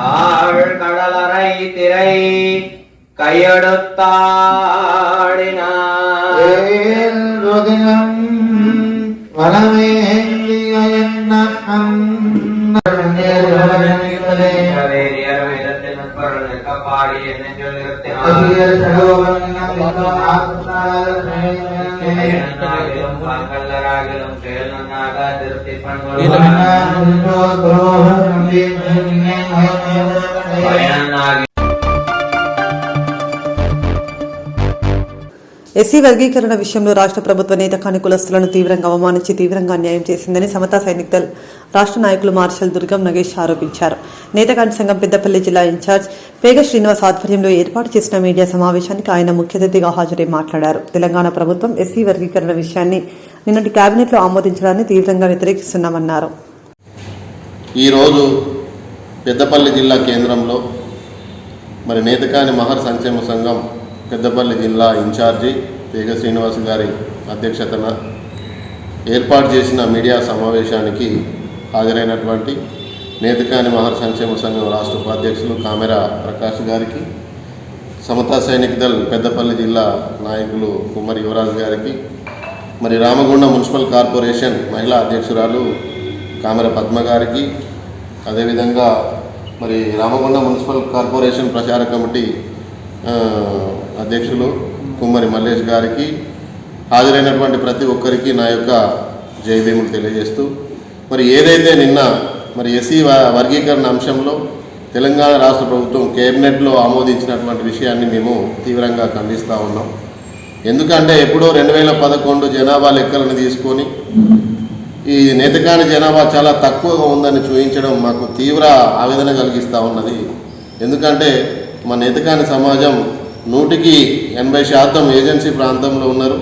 ஆழ்கடலரை திரை கையெழுத்தாடினும் வளமேந்திய ఎస్సీ వర్గీకరణ విషయంలో రాష్ట్ర ప్రభుత్వ నేతకాని కులస్తులను తీవ్రంగా అవమానించి తీవ్రంగా అన్యాయం చేసిందని సమతా సైనిక్ దళ్ రాష్ట్ర నాయకులు మార్షల్ దుర్గం నగేష్ ఆరోపించారు. నేతకాని సంఘం పెద్దపల్లి జిల్లా ఇన్ఛార్జ్ పేగ శ్రీనివాస్ ఆధ్వర్యంలో ఏర్పాటు చేసిన మీడియా సమావేశానికి ఆయన ముఖ్య అతిథిగా హాజరై మాట్లాడారు. తెలంగాణ ప్రభుత్వం ఎస్సీ వర్గీకరణ విషయాన్ని నిన్నటి కేబినెట్లో ఆమోదించడాన్ని తీవ్రంగా వ్యతిరేకిస్తున్నామన్నారు. ఈరోజు పెద్దపల్లి జిల్లా కేంద్రంలో మరి నేతకాని మహర్ సంక్షేమ సంఘం పెద్దపల్లి జిల్లా ఇన్ఛార్జి పేగ శ్రీనివాస్ గారి అధ్యక్షతన ఏర్పాటు చేసిన మీడియా సమావేశానికి హాజరైనటువంటి నేతకాని మహర్ సంక్షేమ సంఘం రాష్ట్ర ఉపాధ్యక్షులు కామెరా ప్రకాష్ గారికి, సమతా సైనిక్ దళ్ పెద్దపల్లి జిల్లా నాయకులు కుమ్మరి యువరాజు గారికి, మరి రామగుండం మున్సిపల్ కార్పొరేషన్ మహిళా అధ్యక్షురాలు కామెర పద్మ గారికి, అదేవిధంగా మరి రామగుండం మున్సిపల్ కార్పొరేషన్ ప్రచార కమిటీ అధ్యక్షులు కుమ్మరి మల్లేష్ గారికి, హాజరైనటువంటి ప్రతి ఒక్కరికి నా యొక్క జైభీములు తెలియజేస్తూ, మరి ఏదైతే నిన్న మరి ఎస్సీ వర్గీకరణ అంశంలో తెలంగాణ రాష్ట్ర ప్రభుత్వం కేబినెట్లో ఆమోదించినటువంటి విషయాన్ని మేము తీవ్రంగా ఖండిస్తూ ఉన్నాం. ఎందుకంటే ఎప్పుడో 2011 జనాభా లెక్కలను తీసుకొని ఈ నేతకాని జనాభా చాలా తక్కువగా ఉందని చూపించడం మాకు తీవ్ర ఆవేదన కలిగిస్తూ ఉన్నది. ఎందుకంటే మన నేతకాని సమాజం 100% ఏజెన్సీ ప్రాంతంలో ఉన్నారు.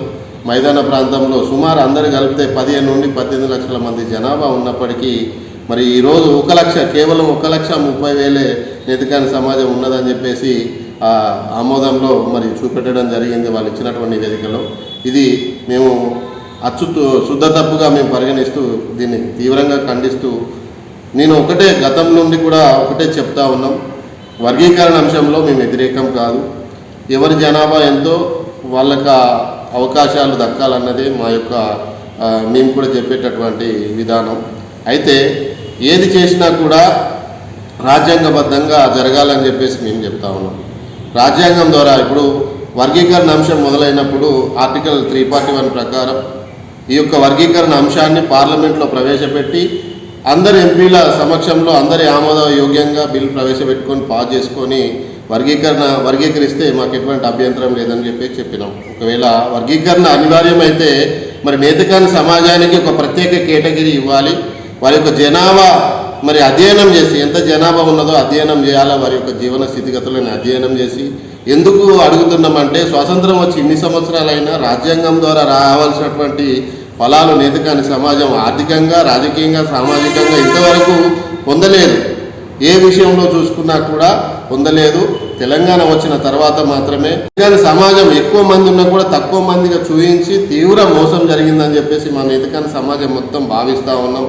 మైదాన ప్రాంతంలో సుమారు అందరు కలిపితే 15 నుండి 18 లక్షల మంది జనాభా ఉన్నప్పటికీ మరి ఈరోజు కేవలం 1,30,000 నేతకాని సమాజం ఉన్నదని చెప్పేసి ఆ ఆమోదంలో మరి చూపెట్టడం జరిగింది వాళ్ళు ఇచ్చినటువంటి నివేదికలో. ఇది మేము శుద్ధ తప్పుగా మేము పరిగణిస్తూ దీన్ని తీవ్రంగా ఖండిస్తూ నేను గతం నుండి కూడా ఒకటే చెప్తా ఉన్నాం, వర్గీకరణ అంశంలో మేము వ్యతిరేకం కాదు. ఎవరి జనాభా ఎంతో వాళ్ళకి అవకాశాలు దక్కాలన్నదే మా యొక్క మేము కూడా చెప్పేటటువంటి విధానం. అయితే ఏది చేసినా కూడా రాజ్యాంగబద్ధంగా జరగాలని చెప్పేసి మేము చెప్తా ఉన్నాం. రాజ్యాంగం ద్వారా ఇప్పుడు వర్గీకరణ అంశం మొదలైనప్పుడు ఆర్టికల్ 341 ప్రకారం ఈ యొక్క వర్గీకరణ అంశాన్ని పార్లమెంట్లో ప్రవేశపెట్టి అందరి ఎంపీల సమక్షంలో అందరి ఆమోదయోగ్యంగా బిల్ ప్రవేశపెట్టుకొని పాస్ చేసుకొని వర్గీకరిస్తే మాకు ఎటువంటి అభ్యంతరం లేదని చెప్పినాం. ఒకవేళ వర్గీకరణ అనివార్యమైతే మరి నేతకాని సమాజానికి ఒక ప్రత్యేక కేటగిరీ ఇవ్వాలి. వారి యొక్క జనాభా మరి అధ్యయనం చేసి ఎంత జనాభా ఉన్నదో అధ్యయనం చేయాలా, వారి యొక్క జీవన స్థితిగతులను అధ్యయనం చేసి. ఎందుకు అడుగుతున్నామంటే స్వాతంత్రం వచ్చి ఇన్ని సంవత్సరాలైనా రాజ్యాంగం ద్వారా రావాల్సినటువంటి ఫలాలు నేతకాని సమాజం ఆర్థికంగా, రాజకీయంగా, సామాజికంగా ఇంతవరకు పొందలేదు. ఏ విషయంలో చూసుకున్నా కూడా పొందలేదు. తెలంగాణ వచ్చిన తర్వాత మాత్రమే నేతకాని సమాజం ఎక్కువ మంది ఉన్నా కూడా తక్కువ మందిగా చూపించి తీవ్ర మోసం జరిగిందని చెప్పేసి మా నేతకాని సమాజం మొత్తం భావిస్తూ ఉన్నాం.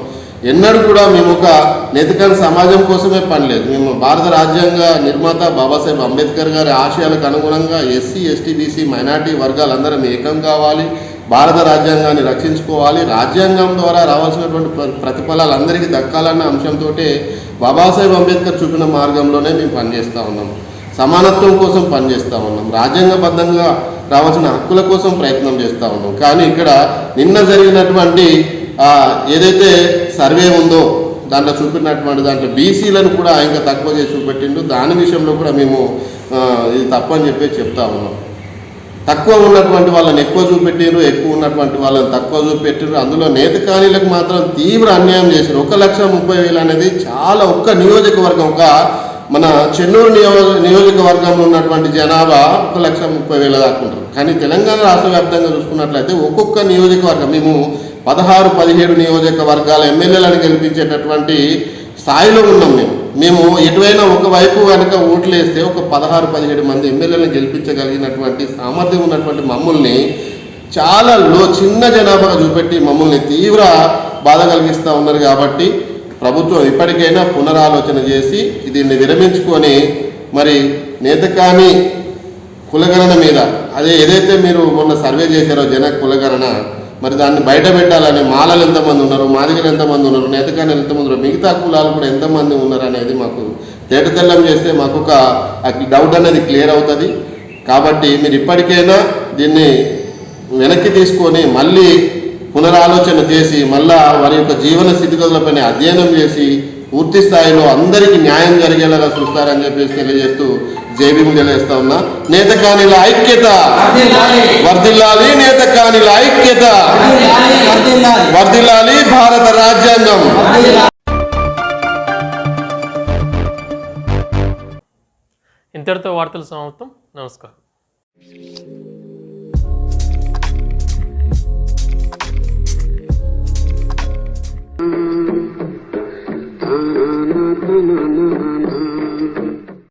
ఎన్నడూ కూడా మేము ఒక నేతకాని సమాజం కోసమే పనిలేదు. మేము భారత రాజ్యాంగ నిర్మాత బాబాసాహెబ్ అంబేద్కర్ గారి ఆశయాలకు అనుగుణంగా ఎస్సీ, ఎస్టీ, బీసీ, మైనార్టీ వర్గాలందరం ఏకం కావాలి, భారత రాజ్యాంగాన్ని రక్షించుకోవాలి, రాజ్యాంగం ద్వారా రావాల్సినటువంటి ప్రతిఫలాలు అందరికీ దక్కాలన్న అంశంతో బాబాసాహెబ్ అంబేద్కర్ చూపిన మార్గంలోనే మేము పనిచేస్తూ ఉన్నాం. సమానత్వం కోసం పనిచేస్తూ ఉన్నాం. రాజ్యాంగబద్ధంగా రావాల్సిన హక్కుల కోసం ప్రయత్నం చేస్తూ ఉన్నాం. కానీ ఇక్కడ నిన్న జరిగినటువంటి ఏదైతే సర్వే ఉందో దాంట్లో చూపినటువంటి దాంట్లో బీసీలను కూడా ఇంకా తక్కువ చేసి చూపెట్టిండు. దాని విషయంలో కూడా మేము ఇది తప్పని చెప్తా ఉన్నాం. తక్కువ ఉన్నటువంటి వాళ్ళని ఎక్కువ చూపెట్టారు, ఎక్కువ ఉన్నటువంటి వాళ్ళని తక్కువ చూపెట్టారు. అందులో నేతకానీలకు మాత్రం తీవ్ర అన్యాయం చేశారు. 1,30,000 అనేది చాలా, ఒక్క నియోజకవర్గం, ఒక మన చెన్నూరు నియోజకవర్గంలో ఉన్నటువంటి జనాభా 1,30,000 దాకా ఉంటారు. కానీ తెలంగాణ రాష్ట్ర వ్యాప్తంగా చూసుకున్నట్లయితే ఒక్కొక్క నియోజకవర్గం మేము 16-17 నియోజకవర్గాల ఎమ్మెల్యేలను గెలిపించేటటువంటి స్థాయిలో ఉన్నాం. మేము ఎటువైనా ఒకవైపు కనుక ఓట్లు వేస్తే ఒక 16-17 మంది ఎమ్మెల్యేలను గెలిపించగలిగినటువంటి సామర్థ్యం ఉన్నటువంటి మమ్మల్ని చాలా చిన్న జనాభాగా చూపెట్టి మమ్మల్ని తీవ్ర బాధ కలిగిస్తూ ఉన్నారు. కాబట్టి ప్రభుత్వం ఇప్పటికైనా పునరాలోచన చేసి దీన్ని విరమించుకొని మరి నేతకాని కులగణన మీద అదే ఏదైతే మీరు మొన్న సర్వే చేశారో జన కులగణన, మరి దాన్ని బయట పెట్టాలని, మాలలు ఎంతమంది ఉన్నారు, మాదిగలు ఎంతమంది ఉన్నారు, నేతకానీలు ఎంతమంది ఉన్నారు, మిగతా కులాలు కూడా ఎంతమంది ఉన్నారు అనేది మాకు తేటతెల్లం చేస్తే మాకు ఒక డౌట్ అనేది క్లియర్ అవుతుంది. కాబట్టి మీరు ఇప్పటికైనా దీన్ని వెనక్కి తీసుకొని మళ్ళీ పునరాలోచన చేసి మళ్ళా వారి యొక్క జీవన స్థితిగతులపైన అధ్యయనం చేసి పూర్తి స్థాయిలో అందరికీ న్యాయం జరిగేలాగా చూస్తారని చెప్పేసి తెలియజేస్తూ జైభీము తెలియజేస్తా ఉన్నా. నేతకానీల ఐక్యత వర్ధిల్లాలి, నేతకానీల ఐక్యత వర్ధిల్లాలి, భారత రాజ్యాంగం. ఇంతటితో వార్తలు సమాప్తం. నమస్కారం.